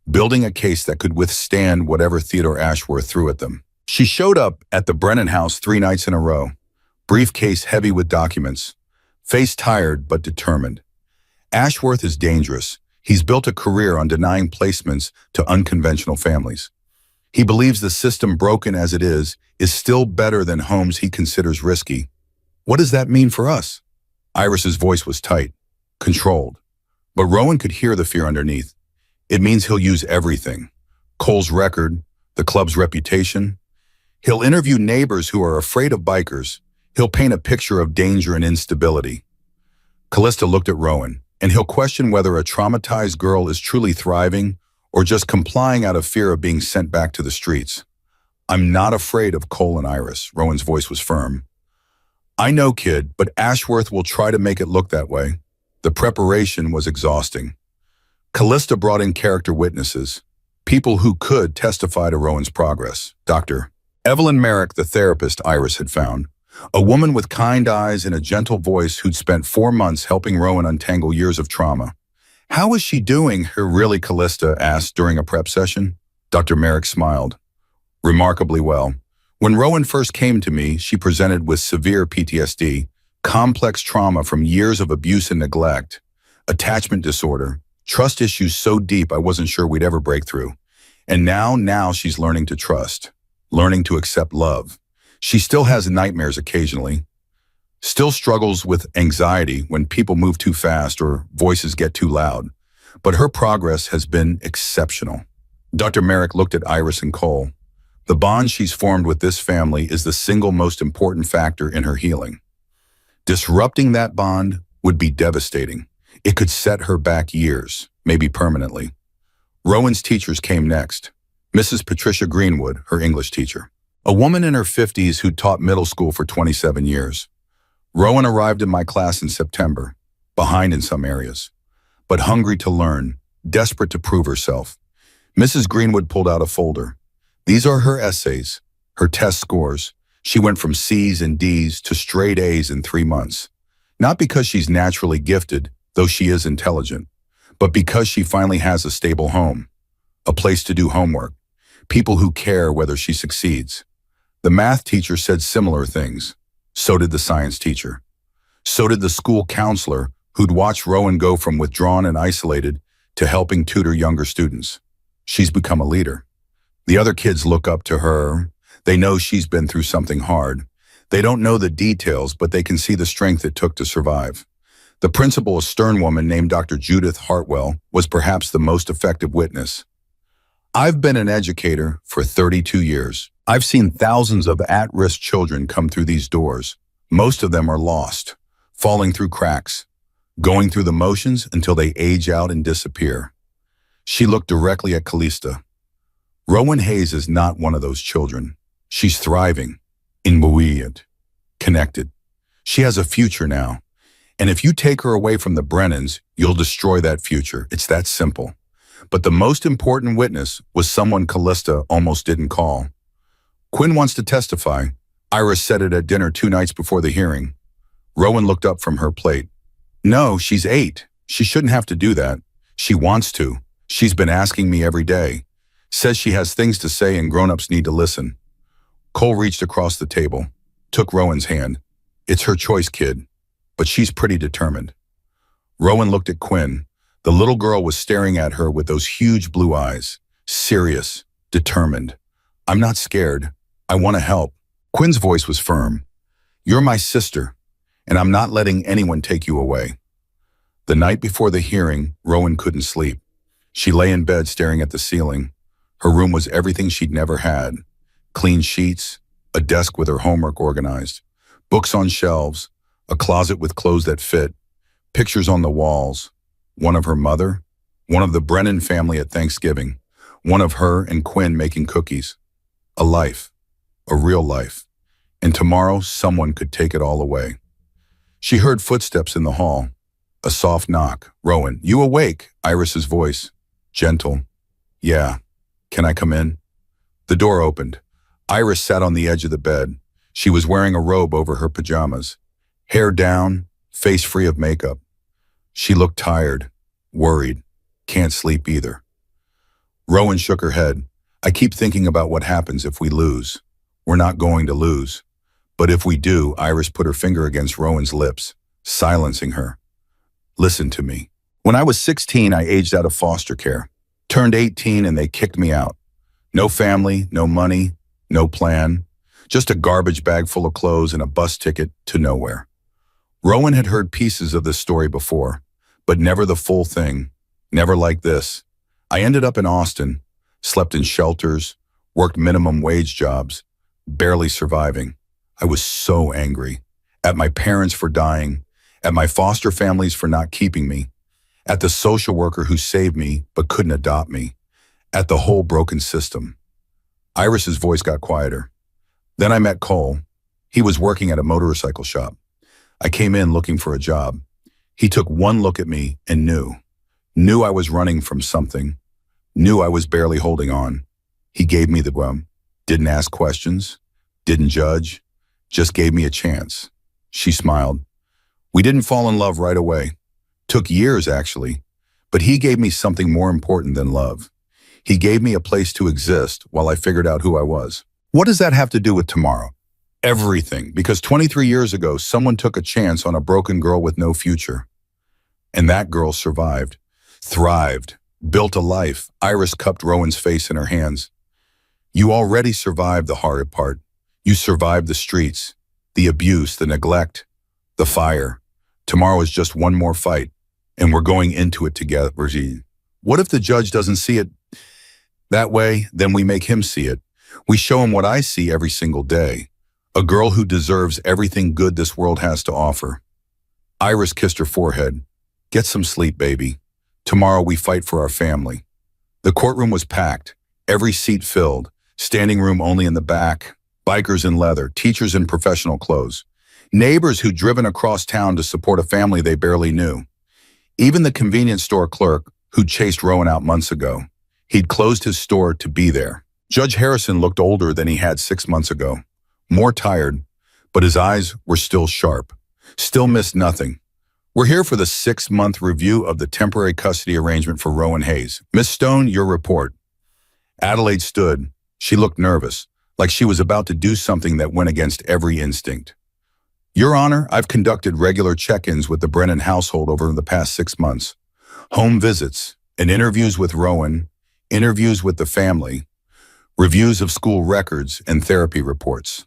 building a case that could withstand whatever Theodore Ashworth threw at them. She showed up at the Brennan house 3 nights in a row, briefcase heavy with documents, face tired but determined. Ashworth is dangerous. He's built a career on denying placements to unconventional families. He believes the system, broken as it is still better than homes he considers risky. What does that mean for us? Iris's voice was tight, controlled. But Rowan could hear the fear underneath. It means he'll use everything. Cole's record, the club's reputation. He'll interview neighbors who are afraid of bikers. He'll paint a picture of danger and instability. Callista looked at Rowan, and he'll question whether a traumatized girl is truly thriving or just complying out of fear of being sent back to the streets. I'm not afraid of Cole and Iris. Rowan's voice was firm. I know, kid, but Ashworth will try to make it look that way. The preparation was exhausting. Callista brought in character witnesses, people who could testify to Rowan's progress. Dr. Evelyn Merrick, the therapist Iris had found, a woman with kind eyes and a gentle voice who'd spent 4 months helping Rowan untangle years of trauma. How is she doing, really? Callista asked during a prep session. Dr. Merrick smiled. Remarkably well. When Rowan first came to me, she presented with severe PTSD, complex trauma from years of abuse and neglect, attachment disorder, trust issues so deep I wasn't sure we'd ever break through. And now she's learning to trust, learning to accept love. She still has nightmares occasionally, still struggles with anxiety when people move too fast or voices get too loud. But her progress has been exceptional. Dr. Merrick looked at Iris and Cole. The bond she's formed with this family is the single most important factor in her healing. Disrupting that bond would be devastating. It could set her back years, maybe permanently. Rowan's teachers came next. Mrs. Patricia Greenwood, her English teacher, a woman in her 50s who taught middle school for 27 years. Rowan arrived in my class in September, behind in some areas, but hungry to learn, desperate to prove herself. Mrs. Greenwood pulled out a folder. These are her essays, her test scores. She went from C's and D's to straight A's in 3 months. Not because she's naturally gifted, though she is intelligent, but because she finally has a stable home, a place to do homework, people who care whether she succeeds. The math teacher said similar things. So did the science teacher. So did the school counselor who'd watched Rowan go from withdrawn and isolated to helping tutor younger students. She's become a leader. The other kids look up to her. They know she's been through something hard. They don't know the details, but they can see the strength it took to survive. The principal, a stern woman named Dr. Judith Hartwell, was perhaps the most effective witness. I've been an educator for 32 years. I've seen thousands of at-risk children come through these doors. Most of them are lost, falling through cracks, going through the motions until they age out and disappear. She looked directly at Callista. Rowan Hayes is not one of those children. She's thriving, imbued, connected. She has a future now. And if you take her away from the Brennans, you'll destroy that future. It's that simple. But the most important witness was someone Callista almost didn't call. Quinn wants to testify. Iris said it at dinner 2 nights before the hearing. Rowan looked up from her plate. No, she's 8. She shouldn't have to do that. She wants to. She's been asking me every day. Says she has things to say and grown-ups need to listen. Cole reached across the table, took Rowan's hand. It's her choice, kid, but she's pretty determined. Rowan looked at Quinn. The little girl was staring at her with those huge blue eyes, serious, determined. I'm not scared. I want to help. Quinn's voice was firm. You're my sister, and I'm not letting anyone take you away. The night before the hearing, Rowan couldn't sleep. She lay in bed staring at the ceiling. Her room was everything she'd never had. Clean sheets, a desk with her homework organized, books on shelves, a closet with clothes that fit, pictures on the walls, one of her mother, one of the Brennan family at Thanksgiving, one of her and Quinn making cookies. A life, a real life. and tomorrow someone could take it all away. She heard footsteps in the hall, a soft knock. "Rowan, you awake?" Iris's voice, gentle. "Yeah. Can I come in?" The door opened. Iris sat on the edge of the bed. She was wearing a robe over her pajamas, hair down, face free of makeup. She looked tired, worried, can't sleep either. Rowan shook her head. "I keep thinking about what happens if we lose. We're not going to lose. But if we do," Iris put her finger against Rowan's lips, silencing her. "Listen to me. When I was 16, I aged out of foster care. Turned 18 and they kicked me out. No family, no money, no plan. Just a garbage bag full of clothes and a bus ticket to nowhere." Rowan had heard pieces of this story before, but never the full thing, never like this. "I ended up in Austin, slept in shelters, worked minimum wage jobs, barely surviving. I was so angry. At my parents for dying, at my foster families for not keeping me, at the social worker who saved me but couldn't adopt me, at the whole broken system." Iris's voice got quieter. "Then I met Cole. He was working at a motorcycle shop. I came in looking for a job. He took one look at me and knew I was running from something, knew I was barely holding on. He gave me the gum, didn't ask questions, didn't judge, just gave me a chance." She smiled. "We didn't fall in love right away. Took years, actually. But he gave me something more important than love. He gave me a place to exist while I figured out who I was." What does that have to do with tomorrow? Everything, because 23 years ago, someone took a chance on a broken girl with no future. And that girl survived, thrived, built a life. Iris cupped Rowan's face in her hands. "You already survived the hard part. You survived the streets, the abuse, the neglect, the fire. Tomorrow is just one more fight, and we're going into it together." What if the judge doesn't see it that way? Then we make him see it. We show him what I see every single day. A girl who deserves everything good this world has to offer. Iris kissed her forehead. "Get some sleep, baby. Tomorrow we fight for our family." The courtroom was packed, every seat filled, standing room only in the back, bikers in leather, teachers in professional clothes, neighbors who'd driven across town to support a family they barely knew. Even the convenience store clerk who'd chased Rowan out months ago. He'd closed his store to be there. Judge Harrison looked older than he had 6 months ago, more tired, but his eyes were still sharp, still missed nothing. "We're here for the 6-month review of the temporary custody arrangement for Rowan Hayes. Miss Stone, your report." Adelaide stood. She looked nervous, like she was about to do something that went against every instinct. "Your Honor, I've conducted regular check-ins with the Brennan household over the past 6 months. Home visits and interviews with Rowan, interviews with the family, reviews of school records and therapy reports."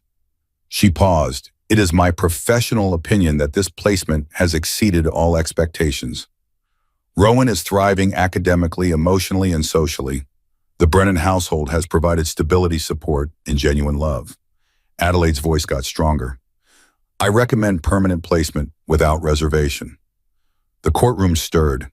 She paused. "It is my professional opinion that this placement has exceeded all expectations. Rowan is thriving academically, emotionally, and socially. The Brennan household has provided stability, support, and genuine love." Adelaide's voice got stronger. "I recommend permanent placement without reservation." The courtroom stirred.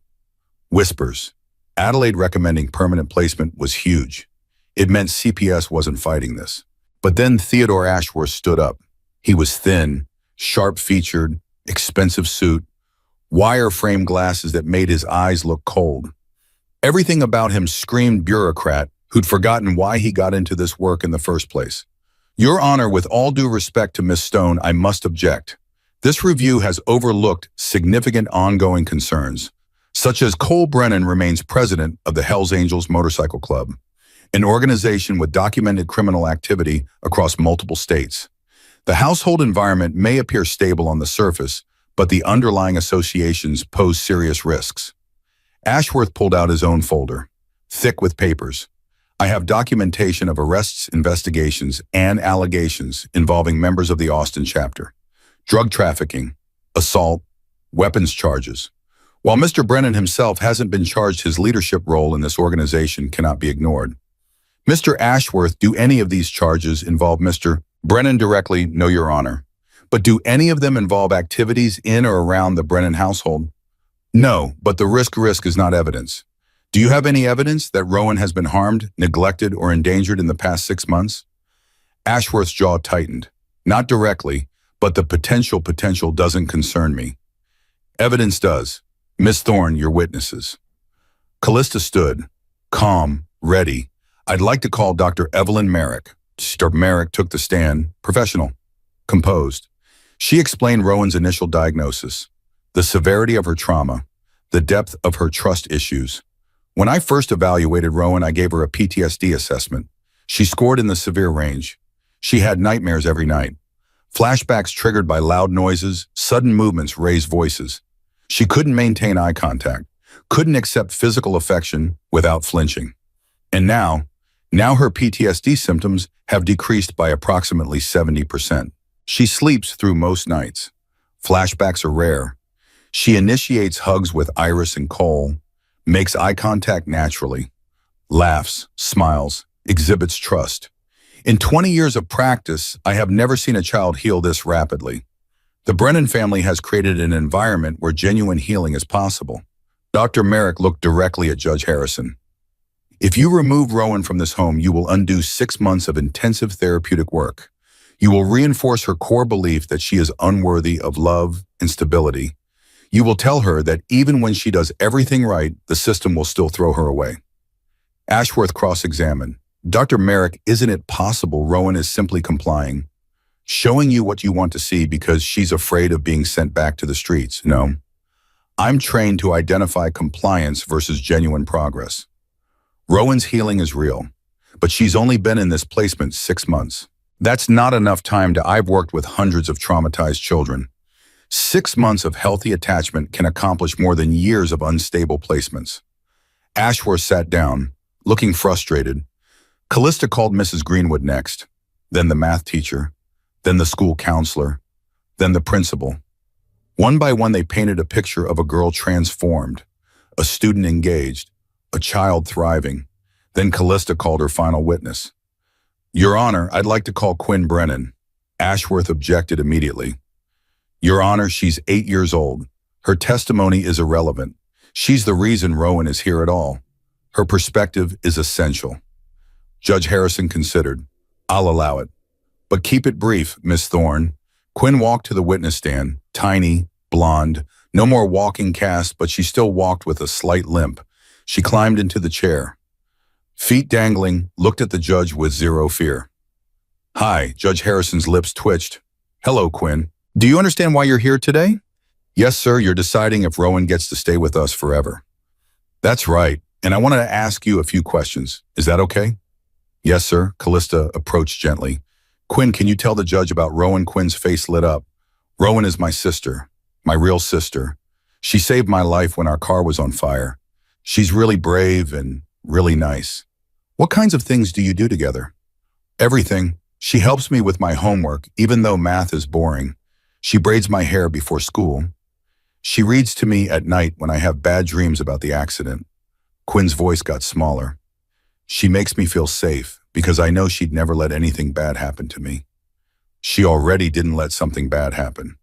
Whispers. Adelaide recommending permanent placement was huge. It meant CPS wasn't fighting this. But then Theodore Ashworth stood up. He was thin, sharp-featured, expensive suit, wire-frame glasses that made his eyes look cold. Everything about him screamed bureaucrat who'd forgotten why he got into this work in the first place. "Your Honor, with all due respect to Miss Stone, I must object. This review has overlooked significant ongoing concerns, such as Cole Brennan remains president of the Hells Angels Motorcycle Club, an organization with documented criminal activity across multiple states. The household environment may appear stable on the surface, but the underlying associations pose serious risks." Ashworth pulled out his own folder, thick with papers. "I have documentation of arrests, investigations, and allegations involving members of the Austin chapter. Drug trafficking, assault, weapons charges. While Mr. Brennan himself hasn't been charged, his leadership role in this organization cannot be ignored." "Mr. Ashworth, do any of these charges involve Mr. Brennan directly?" "No, Your Honor." "But do any of them involve activities in or around the Brennan household?" "No, but the risk is not evidence. Do you have any evidence that Rowan has been harmed, neglected, or endangered in the past 6 months?" Ashworth's jaw tightened. Not directly, but the potential doesn't concern me. Evidence does. Miss Thorne, your witnesses. Callista stood, calm, ready. I'd like to call Dr. Evelyn Merrick. Dr. Merrick took the stand, professional, composed. She explained Rowan's initial diagnosis, the severity of her trauma, the depth of her trust issues. When I first evaluated Rowan, I gave her a PTSD assessment. She scored in the severe range. She had nightmares every night. Flashbacks triggered by loud noises, sudden movements, raised voices. She couldn't maintain eye contact, couldn't accept physical affection without flinching. And now her PTSD symptoms have decreased by approximately 70%. She sleeps through most nights. Flashbacks are rare. She initiates hugs with Iris and Cole, makes eye contact naturally, laughs, smiles, exhibits trust. In 20 years of practice, I have never seen a child heal this rapidly. The Brennan family has created an environment where genuine healing is possible. Dr. Merrick looked directly at Judge Harrison. If you remove Rowan from this home, you will undo 6 months of intensive therapeutic work. You will reinforce her core belief that she is unworthy of love and stability. You will tell her that even when she does everything right, the system will still throw her away. Ashworth cross-examined. Dr. Merrick, isn't it possible Rowan is simply complying, showing you what you want to see because she's afraid of being sent back to the streets? No. I'm trained to identify compliance versus genuine progress. Rowan's healing is real, but she's only been in this placement 6 months. That's not enough time I've worked with hundreds of traumatized children. 6 months of healthy attachment can accomplish more than years of unstable placements. Ashworth sat down, looking frustrated. Callista called Mrs. Greenwood next, then the math teacher, then the school counselor, then the principal. One by one, they painted a picture of a girl transformed, a student engaged, a child thriving. Then Callista called her final witness. Your Honor, I'd like to call Quinn Brennan. Ashworth objected immediately. Your Honor, she's 8 years old. Her testimony is irrelevant. She's the reason Rowan is here at all. Her perspective is essential. Judge Harrison considered. I'll allow it. But keep it brief, Miss Thorne. Quinn walked to the witness stand, tiny, blonde, no more walking cast, but she still walked with a slight limp. She climbed into the chair. Feet dangling, looked at the judge with zero fear. Hi, Judge Harrison's lips twitched. Hello, Quinn. Do you understand why you're here today? Yes, sir, you're deciding if Rowan gets to stay with us forever. That's right, and I wanted to ask you a few questions. Is that okay? Yes, sir, Callista approached gently. Quinn, can you tell the judge about Rowan? Quinn's face lit up. Rowan is my sister, my real sister. She saved my life when our car was on fire. She's really brave and really nice. What kinds of things do you do together? Everything. She helps me with my homework, even though math is boring. She braids my hair before school. She reads to me at night when I have bad dreams about the accident. Quinn's voice got smaller. She makes me feel safe because I know she'd never let anything bad happen to me. She already didn't let something bad happen.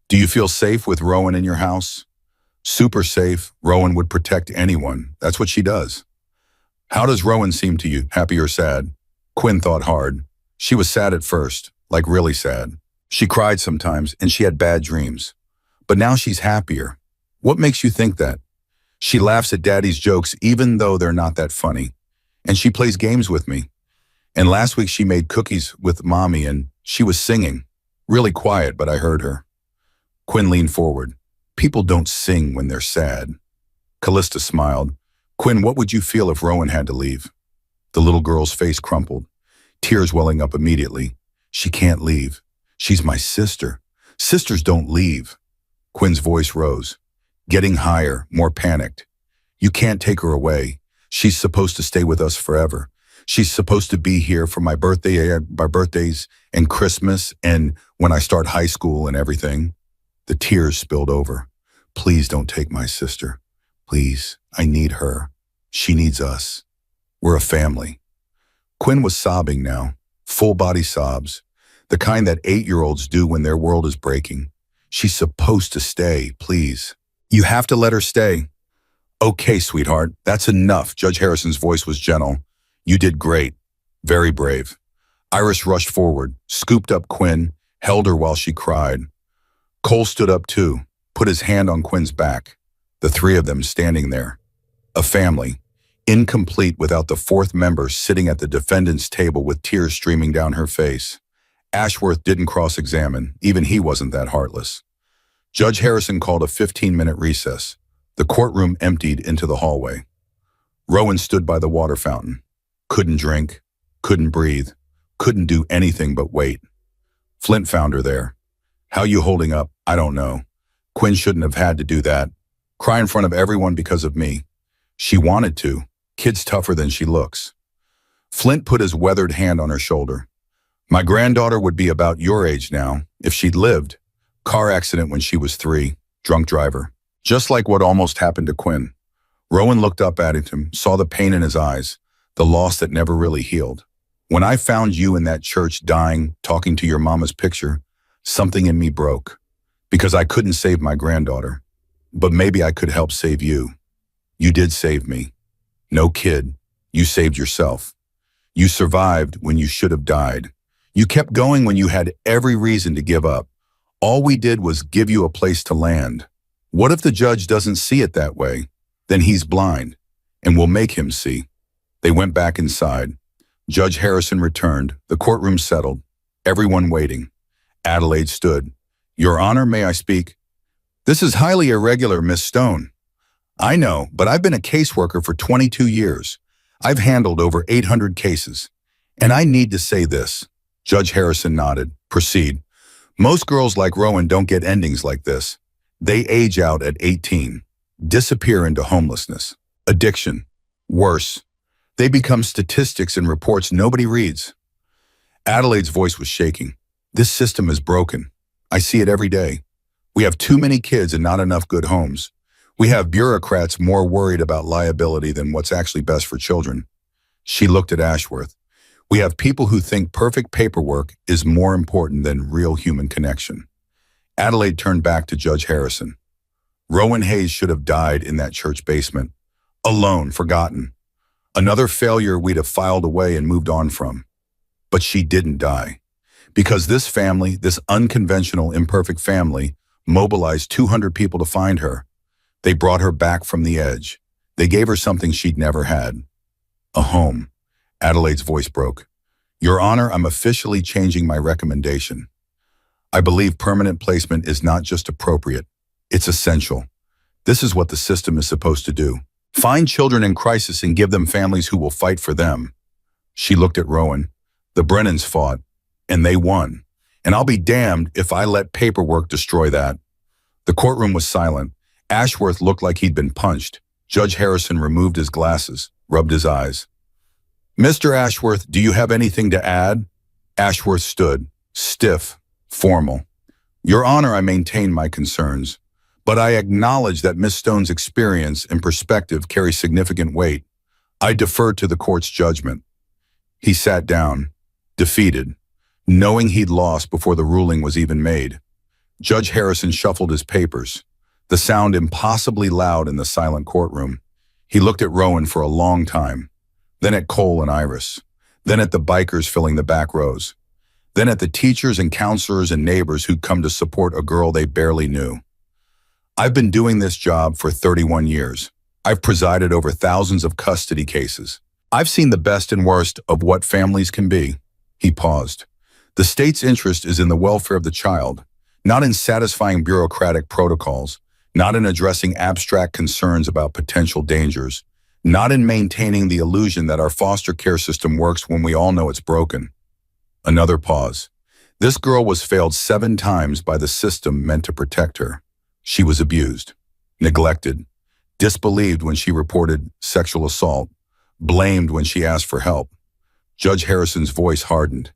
Do you feel safe with Rowan in your house? Super safe. Rowan would protect anyone. That's what she does. How does Rowan seem to you? Happy or sad? Quinn thought hard. She was sad at first, like really sad. She cried sometimes and she had bad dreams. But now she's happier. What makes you think that? She laughs at Daddy's jokes even though they're not that funny. And she plays games with me. And last week she made cookies with Mommy and she was singing. Really quiet, but I heard her. Quinn leaned forward. People don't sing when they're sad. Callista smiled. Quinn, what would you feel if Rowan had to leave? The little girl's face crumpled, tears welling up immediately. She can't leave. She's my sister. Sisters don't leave. Quinn's voice rose, getting higher, more panicked. You can't take her away. She's supposed to stay with us forever. She's supposed to be here for my birthdays and Christmas and when I start high school and everything. The tears spilled over. Please don't take my sister. Please, I need her. She needs us. We're a family. Quinn was sobbing now, full body sobs, the kind that 8-year-olds do when their world is breaking. She's supposed to stay, please. You have to let her stay. Okay, sweetheart, that's enough. Judge Harrison's voice was gentle. You did great. Very brave. Iris rushed forward, scooped up Quinn, held her while she cried. Cole stood up too, put his hand on Quinn's back, the three of them standing there. A family, incomplete without the fourth member sitting at the defendant's table with tears streaming down her face. Ashworth didn't cross-examine, even he wasn't that heartless. Judge Harrison called a 15-minute recess. The courtroom emptied into the hallway. Rowan stood by the water fountain. Couldn't drink, couldn't breathe, couldn't do anything but wait. Flint found her there. How you holding up? I don't know. Quinn shouldn't have had to do that. Cry in front of everyone because of me. She wanted to. Kid's tougher than she looks. Flint put his weathered hand on her shoulder. My granddaughter would be about your age now, if she'd lived. Car accident when she was 3, drunk driver. Just like what almost happened to Quinn. Rowan looked up at him, saw the pain in his eyes, the loss that never really healed. When I found you in that church dying, talking to your mama's picture, something in me broke. Because I couldn't save my granddaughter. But maybe I could help save you. You did save me. No kid, you saved yourself. You survived when you should have died. You kept going when you had every reason to give up. All we did was give you a place to land. What if the judge doesn't see it that way? Then he's blind, and we'll make him see. They went back inside. Judge Harrison returned. The courtroom settled. Everyone waiting. Adelaide stood. Your Honor, may I speak? This is highly irregular, Miss Stone. I know, but I've been a caseworker for 22 years. I've handled over 800 cases. And I need to say this. Judge Harrison nodded. Proceed. Most girls like Rowan don't get endings like this. They age out at 18, disappear into homelessness, addiction. Worse, they become statistics in reports nobody reads. Adelaide's voice was shaking. This system is broken. I see it every day. We have too many kids and not enough good homes. We have bureaucrats more worried about liability than what's actually best for children. She looked at Ashworth. We have people who think perfect paperwork is more important than real human connection. Adelaide turned back to Judge Harrison. Rowan Hayes should have died in that church basement. Alone, forgotten. Another failure we'd have filed away and moved on from. But she didn't die. Because this family, this unconventional, imperfect family, mobilized 200 people to find her. They brought her back from the edge. They gave her something she'd never had. A home. Adelaide's voice broke. Your Honor, I'm officially changing my recommendation. I believe permanent placement is not just appropriate, it's essential. This is what the system is supposed to do. Find children in crisis and give them families who will fight for them. She looked at Rowan. The Brennans fought, and they won. And I'll be damned if I let paperwork destroy that. The courtroom was silent. Ashworth looked like he'd been punched. Judge Harrison removed his glasses, rubbed his eyes. Mr. Ashworth, do you have anything to add? Ashworth stood, stiff, formal. Your Honor, I maintain my concerns, but I acknowledge that Miss Stone's experience and perspective carry significant weight. I defer to the court's judgment. He sat down, defeated, knowing he'd lost before the ruling was even made. Judge Harrison shuffled his papers, the sound impossibly loud in the silent courtroom. He looked at Rowan for a long time, then at Cole and Iris, then at the bikers filling the back rows, then at the teachers and counselors and neighbors who'd come to support a girl they barely knew. I've been doing this job for 31 years. I've presided over thousands of custody cases. I've seen the best and worst of what families can be. He paused. The state's interest is in the welfare of the child, not in satisfying bureaucratic protocols, not in addressing abstract concerns about potential dangers, not in maintaining the illusion that our foster care system works when we all know it's broken. Another pause. This girl was failed 7 times by the system meant to protect her. She was abused, neglected, disbelieved when she reported sexual assault, blamed when she asked for help. Judge Harrison's voice hardened,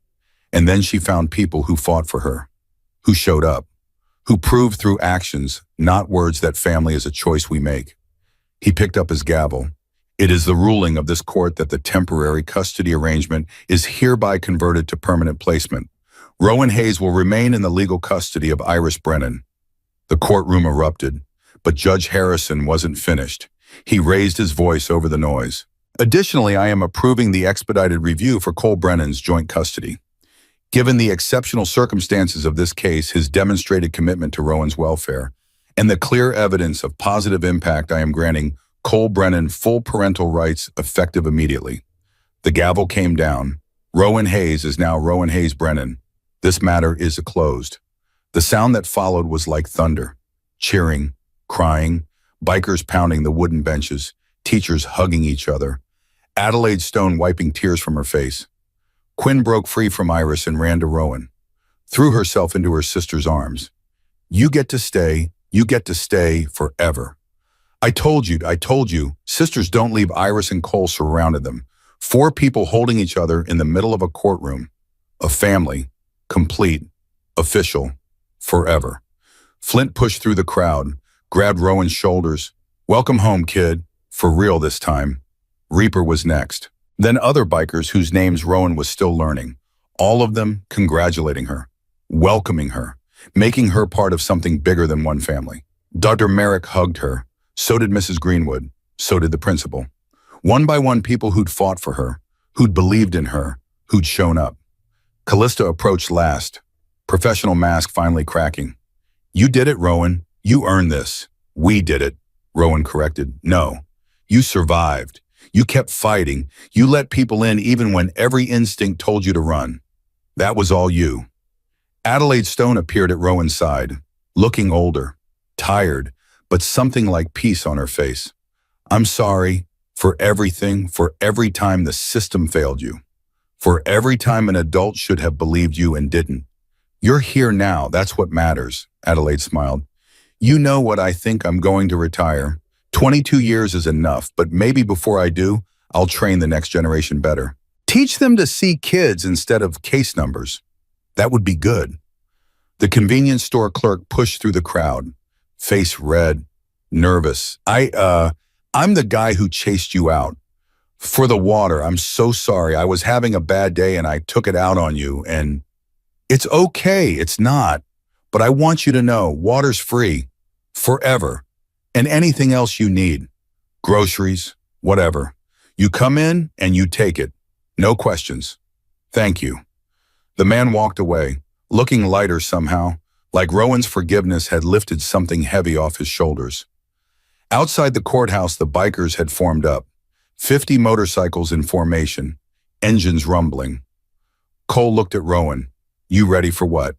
and then she found people who fought for her, who showed up, who proved through actions, not words, that family is a choice we make. He picked up his gavel. It is the ruling of this court that the temporary custody arrangement is hereby converted to permanent placement. Rowan Hayes will remain in the legal custody of Iris Brennan. The courtroom erupted, but Judge Harrison wasn't finished. He raised his voice over the noise. Additionally, I am approving the expedited review for Cole Brennan's joint custody. Given the exceptional circumstances of this case, his demonstrated commitment to Rowan's welfare, and the clear evidence of positive impact, I am granting Cole Brennan full parental rights effective immediately. The gavel came down. Rowan Hayes is now Rowan Hayes Brennan. This matter is closed. The sound that followed was like thunder. Cheering, crying, bikers pounding the wooden benches, teachers hugging each other, Adelaide Stone wiping tears from her face. Quinn broke free from Iris and ran to Rowan, threw herself into her sister's arms. You get to stay forever. I told you, sisters don't leave. Iris and Cole surrounded them. 4 people holding each other in the middle of a courtroom. A family, complete, official, forever. Flint pushed through the crowd, grabbed Rowan's shoulders. Welcome home, kid. For real this time. Reaper was next. Then other bikers whose names Rowan was still learning. All of them congratulating her, welcoming her, making her part of something bigger than one family. Dr. Merrick hugged her. So did Mrs. Greenwood. So did the principal. One by one, people who'd fought for her, who'd believed in her, who'd shown up. Callista approached last, professional mask finally cracking. You did it, Rowan. You earned this. We did it, Rowan corrected. No, you survived. You kept fighting. You let people in even when every instinct told you to run. That was all you. Adelaide Stone appeared at Rowan's side, looking older, tired, but something like peace on her face. I'm sorry for everything, for every time the system failed you, for every time an adult should have believed you and didn't. You're here now, that's what matters, Adelaide smiled. You know what I think. I'm going to retire. 22 years is enough, but maybe before I do, I'll train the next generation better. Teach them to see kids instead of case numbers. That would be good. The convenience store clerk pushed through the crowd, face red, nervous. I'm the guy who chased you out. For the water, I'm so sorry. I was having a bad day and I took it out on you, and it's okay, it's not. But I want you to know, water's free, forever. And anything else you need, groceries, whatever. You come in and you take it. No questions. Thank you. The man walked away, looking lighter somehow, like Rowan's forgiveness had lifted something heavy off his shoulders. Outside the courthouse, the bikers had formed up, 50 motorcycles in formation, engines rumbling. Cole looked at Rowan. You ready for what?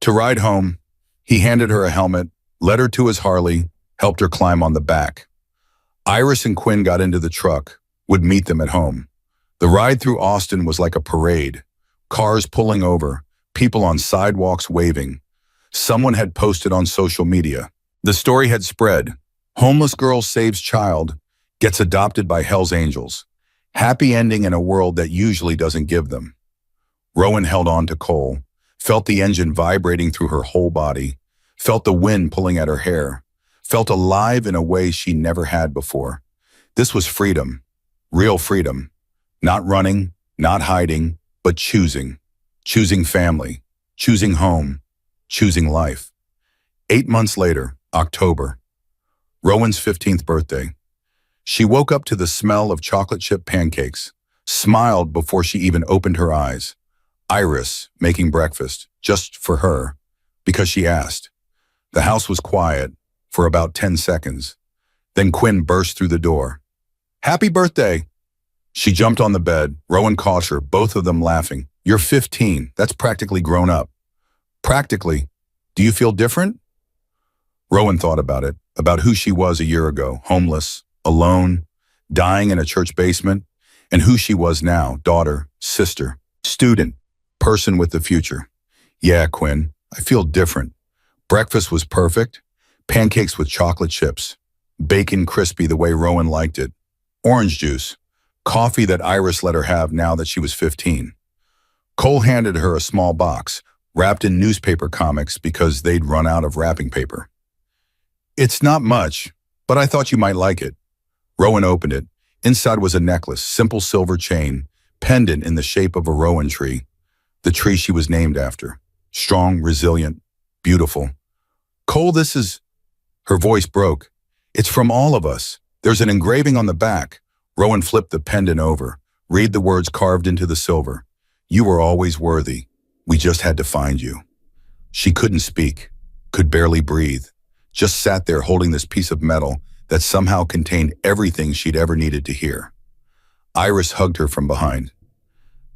To ride home. He handed her a helmet, led her to his Harley, helped her climb on the back. Iris and Quinn got into the truck, would meet them at home. The ride through Austin was like a parade. Cars pulling over, people on sidewalks waving. Someone had posted on social media. The story had spread. Homeless girl saves child, gets adopted by Hell's Angels. Happy ending in a world that usually doesn't give them. Rowan held on to Cole, felt the engine vibrating through her whole body, felt the wind pulling at her hair, felt alive in a way she never had before. This was freedom, real freedom. Not running, not hiding, but choosing. Choosing family, choosing home, choosing life. 8 months later, October, Rowan's 15th birthday. She woke up to the smell of chocolate chip pancakes, smiled before she even opened her eyes. Iris making breakfast, just for her, because she asked. The house was quiet for about 10 seconds. Then Quinn burst through the door. Happy birthday! She jumped on the bed. Rowan caught her, both of them laughing. You're 15. That's practically grown up. Practically. Do you feel different? Rowan thought about it, about who she was a year ago, homeless, alone, dying in a church basement, and who she was now, daughter, sister, student, person with the future. Yeah, Quinn, I feel different. Breakfast was perfect. Pancakes with chocolate chips. Bacon crispy the way Rowan liked it. Orange juice. Coffee that Iris let her have now that she was 15. Cole handed her a small box, wrapped in newspaper comics because they'd run out of wrapping paper. It's not much, but I thought you might like it. Rowan opened it. Inside was a necklace, simple silver chain, pendant in the shape of a rowan tree, the tree she was named after. Strong, resilient, beautiful. Cole, this is... Her voice broke. It's from all of us. There's an engraving on the back. Rowan flipped the pendant over. Read the words carved into the silver. You were always worthy. We just had to find you. She couldn't speak, could barely breathe, just sat there holding this piece of metal that somehow contained everything she'd ever needed to hear. Iris hugged her from behind.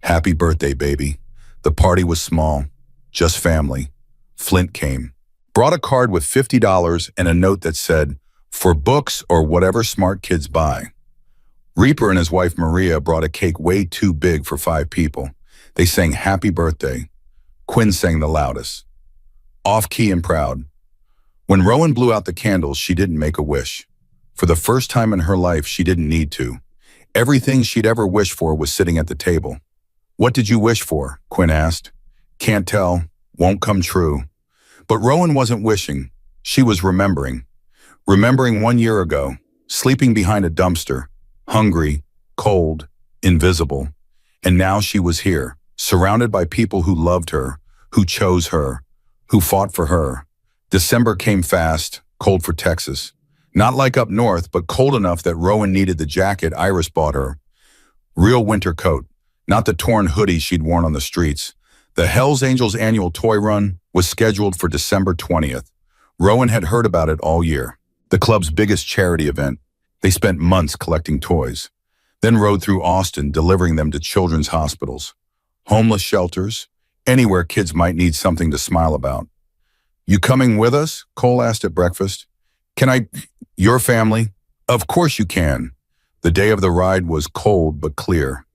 Happy birthday, baby. The party was small, just family. Flint came, brought a card with $50 and a note that said, for books or whatever smart kids buy. Reaper and his wife Maria brought a cake way too big for 5 people. They sang happy birthday. Quinn sang the loudest. Off-key and proud. When Rowan blew out the candles, she didn't make a wish. For the first time in her life, she didn't need to. Everything she'd ever wished for was sitting at the table. What did you wish for? Quinn asked. Can't tell. Won't come true. But Rowan wasn't wishing. She was remembering. Remembering 1 year ago, sleeping behind a dumpster, hungry, cold, invisible. And now she was here, surrounded by people who loved her, who chose her, who fought for her. December came fast, cold for Texas. Not like up north, but cold enough that Rowan needed the jacket Iris bought her. Real winter coat, not the torn hoodie she'd worn on the streets. The Hells Angels annual toy run was scheduled for December 20th. Rowan had heard about it all year. The club's biggest charity event. They spent months collecting toys, then rode through Austin delivering them to children's hospitals, homeless shelters, anywhere kids might need something to smile about. You coming with us? Cole asked at breakfast. Your family? Of course you can. The day of the ride was cold but clear.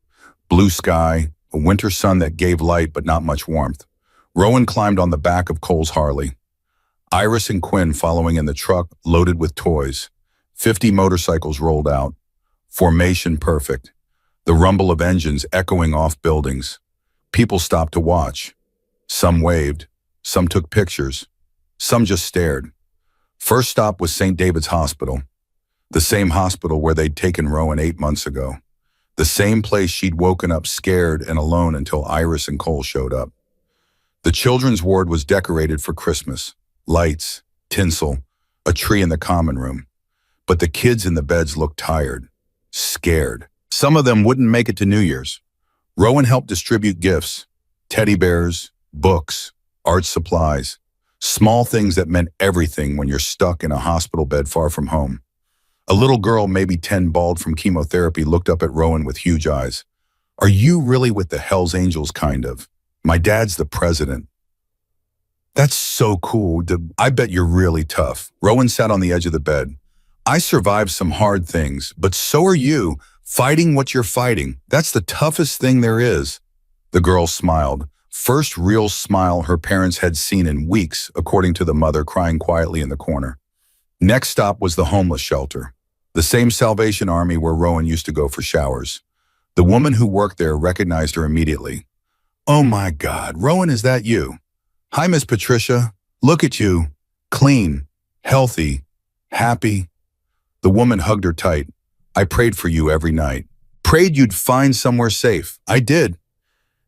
Blue sky, a winter sun that gave light but not much warmth. Rowan climbed on the back of Cole's Harley. Iris and Quinn following in the truck loaded with toys. 50 motorcycles rolled out. Formation perfect. The rumble of engines echoing off buildings. People stopped to watch. Some waved. Some took pictures. Some just stared. First stop was St. David's Hospital. The same hospital where they'd taken Rowan 8 months ago. The same place she'd woken up scared and alone until Iris and Cole showed up. The children's ward was decorated for Christmas. Lights, tinsel, a tree in the common room. But the kids in the beds looked tired, scared. Some of them wouldn't make it to New Year's. Rowan helped distribute gifts, teddy bears, books, art supplies, small things that meant everything when you're stuck in a hospital bed far from home. A little girl, maybe 10, bald from chemotherapy, looked up at Rowan with huge eyes. Are you really with the Hells Angels, kind of? My dad's the president. That's so cool. I bet you're really tough. Rowan sat on the edge of the bed. I survived some hard things, but so are you, fighting what you're fighting. That's the toughest thing there is. The girl smiled. First real smile her parents had seen in weeks, according to the mother crying quietly in the corner. Next stop was the homeless shelter, the same Salvation Army where Rowan used to go for showers. The woman who worked there recognized her immediately. Oh my God, Rowan, is that you? Hi, Miss Patricia. Look at you. Clean, healthy, happy. The woman hugged her tight. I prayed for you every night. Prayed you'd find somewhere safe. I did.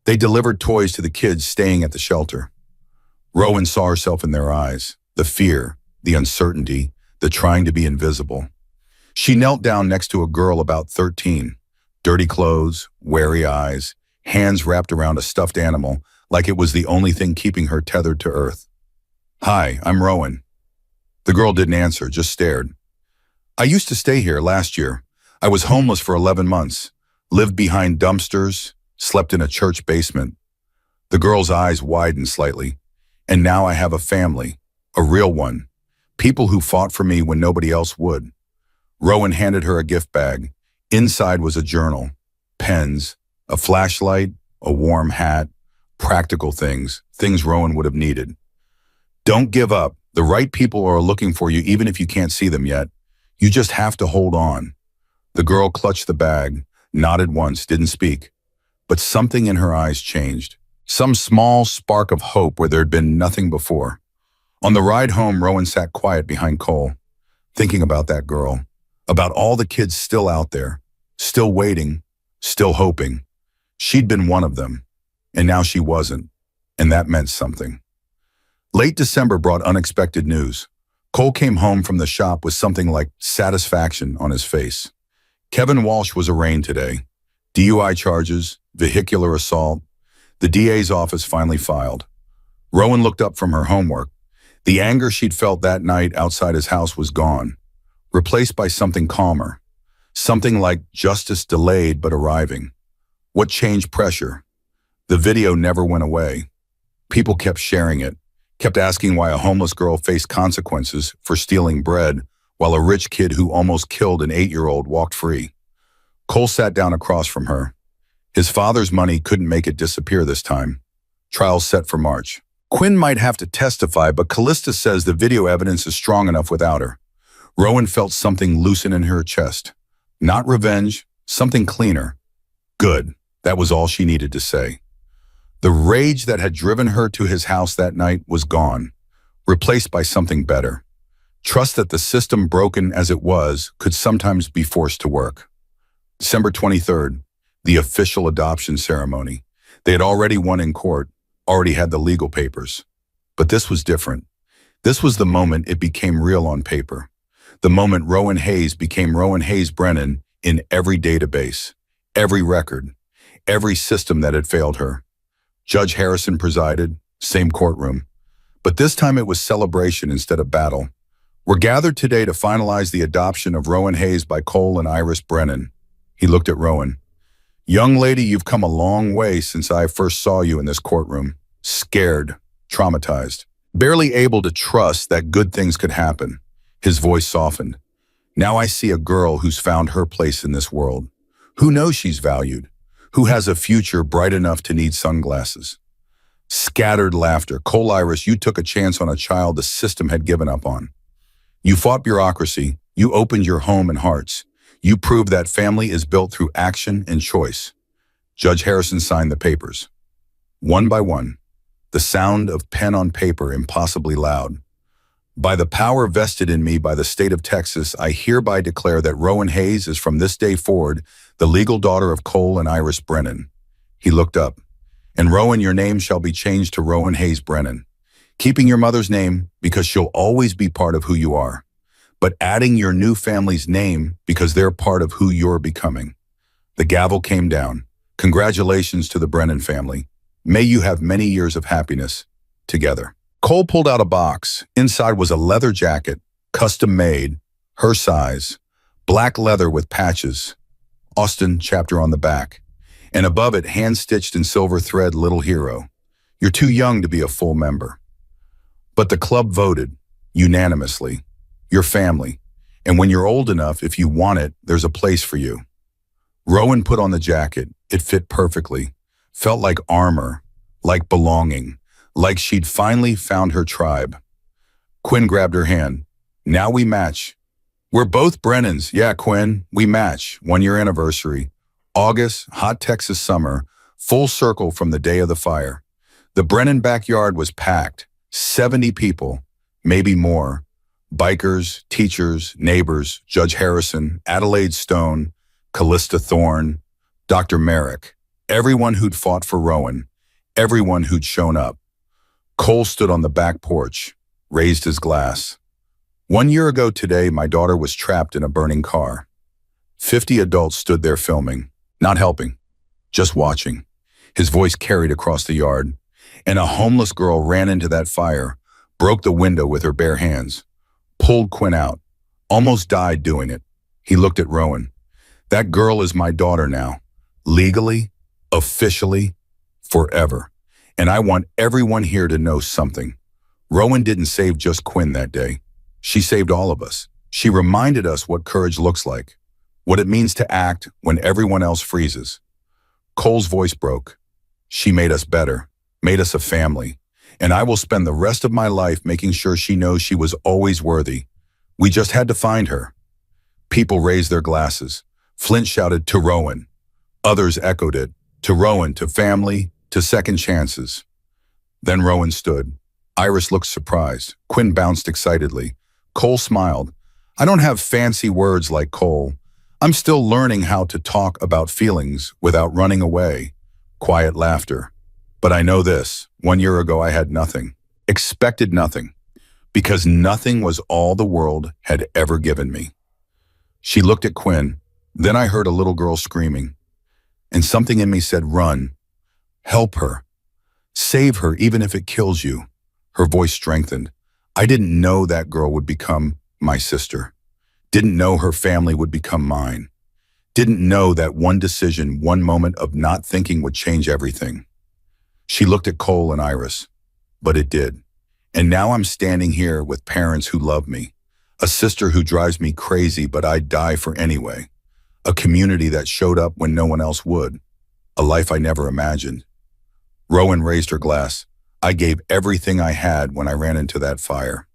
They delivered toys to the kids staying at the shelter. Rowan saw herself in their eyes, the fear, the uncertainty, the trying to be invisible. She knelt down next to a girl about 13, dirty clothes, wary eyes, hands wrapped around a stuffed animal like it was the only thing keeping her tethered to earth. Hi, I'm Rowan. The girl didn't answer, just stared. I used to stay here last year. I was homeless for 11 months, lived behind dumpsters, slept in a church basement. The girl's eyes widened slightly. And now I have a family, a real one. People who fought for me when nobody else would. Rowan handed her a gift bag. Inside was a journal, pens, a flashlight, a warm hat, practical things Rowan would have needed. Don't give up. The right people are looking for you even if you can't see them yet. You just have to hold on. The girl clutched the bag, nodded once, didn't speak. But something in her eyes changed. Some small spark of hope where there'd been nothing before. On the ride home, Rowan sat quiet behind Cole, thinking about that girl, about all the kids still out there, still waiting, still hoping. She'd been one of them, and now she wasn't, and that meant something. Late December brought unexpected news. Cole came home from the shop with something like satisfaction on his face. Kevin Walsh was arraigned today. DUI charges, vehicular assault. The DA's office finally filed. Rowan looked up from her homework. The anger she'd felt that night outside his house was gone, replaced by something calmer, something like justice delayed but arriving. What changed? Pressure. The video never went away. People kept sharing it, kept asking why a homeless girl faced consequences for stealing bread while a rich kid who almost killed an 8-year-old walked free. Cole sat down across from her. His father's money couldn't make it disappear this time. Trial set for March. Quinn might have to testify, but Callista says the video evidence is strong enough without her. Rowan felt something loosen in her chest. Not revenge, something cleaner. Good. That was all she needed to say. The rage that had driven her to his house that night was gone, replaced by something better. Trust that the system, broken as it was, could sometimes be forced to work. December 23rd, the official adoption ceremony. They had already won in court, already had the legal papers. But this was different. This was the moment it became real on paper. The moment Rowan Hayes became Rowan Hayes Brennan in every database, every record, every system that had failed her. Judge Harrison presided, same courtroom. But this time it was celebration instead of battle. We're gathered today to finalize the adoption of Rowan Hayes by Cole and Iris Brennan. He looked at Rowan. Young lady, you've come a long way since I first saw you in this courtroom. Scared, traumatized, barely able to trust that good things could happen. His voice softened. Now I see a girl who's found her place in this world, who knows she's valued, who has a future bright enough to need sunglasses. Scattered laughter. Cole, Iris, you took a chance on a child the system had given up on. You fought bureaucracy. You opened your home and hearts. You proved that family is built through action and choice. Judge Harrison signed the papers. One by one, the sound of pen on paper impossibly loud. By the power vested in me by the state of Texas, I hereby declare that Rowan Hayes is from this day forward the legal daughter of Cole and Iris Brennan. He looked up. And Rowan, your name shall be changed to Rowan Hayes Brennan, keeping your mother's name because she'll always be part of who you are, but adding your new family's name because they're part of who you're becoming. The gavel came down. Congratulations to the Brennan family. May you have many years of happiness together. Cole pulled out a box. Inside was a leather jacket, custom made, her size, black leather with patches, Austin chapter on the back, and above it, hand-stitched in silver thread, Little Hero. You're too young to be a full member. But the club voted, unanimously, your family, and when you're old enough, if you want it, there's a place for you. Rowan put on the jacket. It fit perfectly, felt like armor, like belonging, like she'd finally found her tribe. Quinn grabbed her hand. Now we match. We're both Brennans. Yeah, Quinn, we match. 1-year anniversary. August, hot Texas summer, full circle from the day of the fire. The Brennan backyard was packed. 70 people, maybe more. Bikers, teachers, neighbors, Judge Harrison, Adelaide Stone, Callista Thorne, Dr. Merrick. Everyone who'd fought for Rowan. Everyone who'd shown up. Cole stood on the back porch, raised his glass. 1 year ago today, my daughter was trapped in a burning car. 50 adults stood there filming, not helping, just watching. His voice carried across the yard, and a homeless girl ran into that fire, broke the window with her bare hands, pulled Quinn out, almost died doing it. He looked at Rowan. That girl is my daughter now, legally, officially, forever. And I want everyone here to know something. Rowan didn't save just Quinn that day. She saved all of us. She reminded us what courage looks like, what it means to act when everyone else freezes. Cole's voice broke. She made us better, made us a family, and I will spend the rest of my life making sure she knows she was always worthy. We just had to find her. People raised their glasses. Flint shouted, "To Rowan." Others echoed it, "To Rowan, to family, to second chances." Then Rowan stood. Iris looked surprised. Quinn bounced excitedly. Cole smiled. I don't have fancy words like Cole. I'm still learning how to talk about feelings without running away. Quiet laughter. But I know this. 1 year ago, I had nothing. Expected nothing. Because nothing was all the world had ever given me. She looked at Quinn. Then I heard a little girl screaming. And something in me said, run. Help her. Save her even if it kills you. Her voice strengthened. I didn't know that girl would become my sister. Didn't know her family would become mine. Didn't know that one decision, one moment of not thinking would change everything. She looked at Cole and Iris, but it did. And now I'm standing here with parents who love me, a sister who drives me crazy but I'd die for anyway, a community that showed up when no one else would, a life I never imagined. Rowan raised her glass. I gave everything I had when I ran into that fire.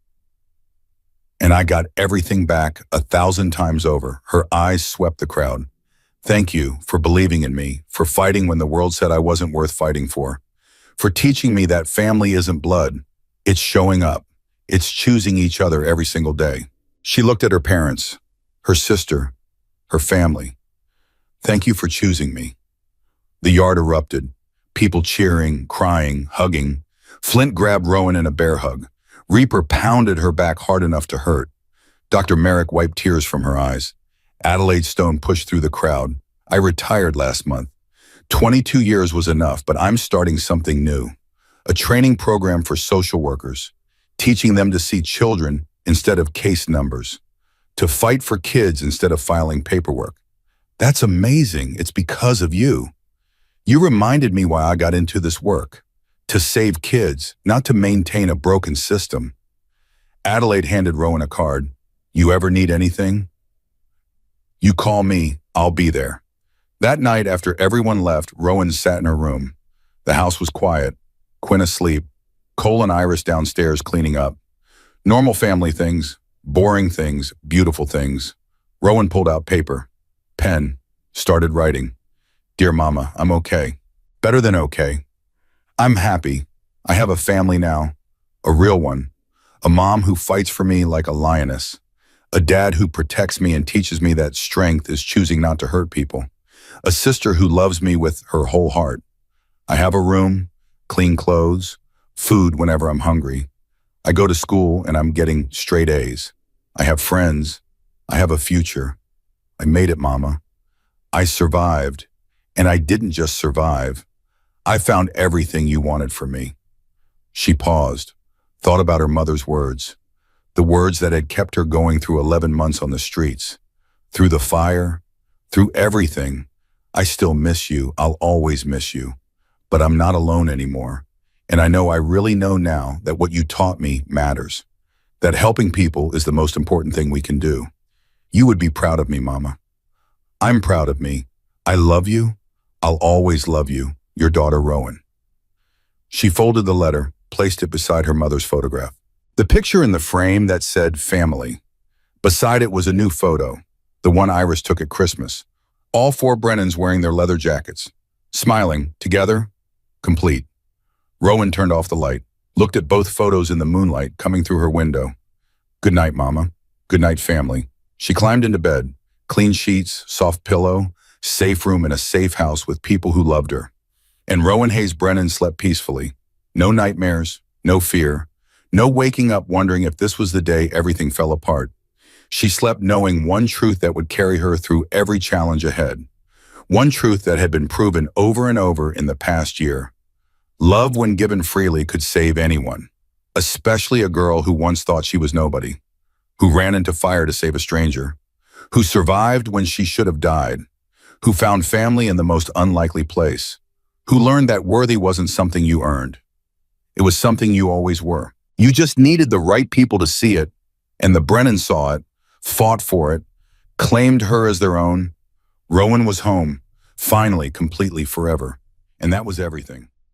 And I got everything back 1,000 times over. Her eyes swept the crowd. Thank you for believing in me, for fighting when the world said I wasn't worth fighting for teaching me that family isn't blood. It's showing up. It's choosing each other every single day. She looked at her parents, her sister, her family. Thank you for choosing me. The yard erupted. People cheering, crying, hugging. Flint grabbed Rowan in a bear hug. Reaper pounded her back hard enough to hurt. Dr. Merrick wiped tears from her eyes. Adelaide Stone pushed through the crowd. I retired last month. 22 years was enough, but I'm starting something new. A training program for social workers, teaching them to see children instead of case numbers, to fight for kids instead of filing paperwork. That's amazing. It's because of you. You reminded me why I got into this work. To save kids, not to maintain a broken system. Adelaide handed Rowan a card. You ever need anything? You call me, I'll be there. That night, after everyone left, Rowan sat in her room. The house was quiet, Quinn asleep, Cole and Iris downstairs cleaning up. Normal family things, boring things, beautiful things. Rowan pulled out paper, pen, started writing. Dear Mama, I'm okay. Better than okay. I'm happy. I have a family now, a real one. A mom who fights for me like a lioness. A dad who protects me and teaches me that strength is choosing not to hurt people. A sister who loves me with her whole heart. I have a room, clean clothes, food whenever I'm hungry. I go to school and I'm getting straight A's. I have friends. I have a future. I made it, Mama. I survived. And I didn't just survive. I found everything you wanted for me. She paused, thought about her mother's words, the words that had kept her going through 11 months on the streets, through the fire, through everything. I still miss you. I'll always miss you. But I'm not alone anymore. And I really know now that what you taught me matters, that helping people is the most important thing we can do. You would be proud of me, Mama. I'm proud of me. I love you. I'll always love you. Your daughter, Rowan. She folded the letter, placed it beside her mother's photograph. The picture in the frame that said family. Beside it was a new photo, the one Iris took at Christmas. All four Brennans wearing their leather jackets, smiling, together, complete. Rowan turned off the light, looked at both photos in the moonlight coming through her window. Good night, Mama. Good night, family. She climbed into bed, clean sheets, soft pillow, safe room in a safe house with people who loved her. And Rowan Hayes Brennan slept peacefully. No nightmares, no fear, no waking up wondering if this was the day everything fell apart. She slept knowing one truth that would carry her through every challenge ahead. One truth that had been proven over and over in the past year. Love, when given freely, could save anyone, especially a girl who once thought she was nobody, who ran into fire to save a stranger, who survived when she should have died, who found family in the most unlikely place, who learned that worthy wasn't something you earned. It was something you always were. You just needed the right people to see it, and the Brennans saw it, fought for it, claimed her as their own. Rowan was home, finally, completely, forever. And that was everything.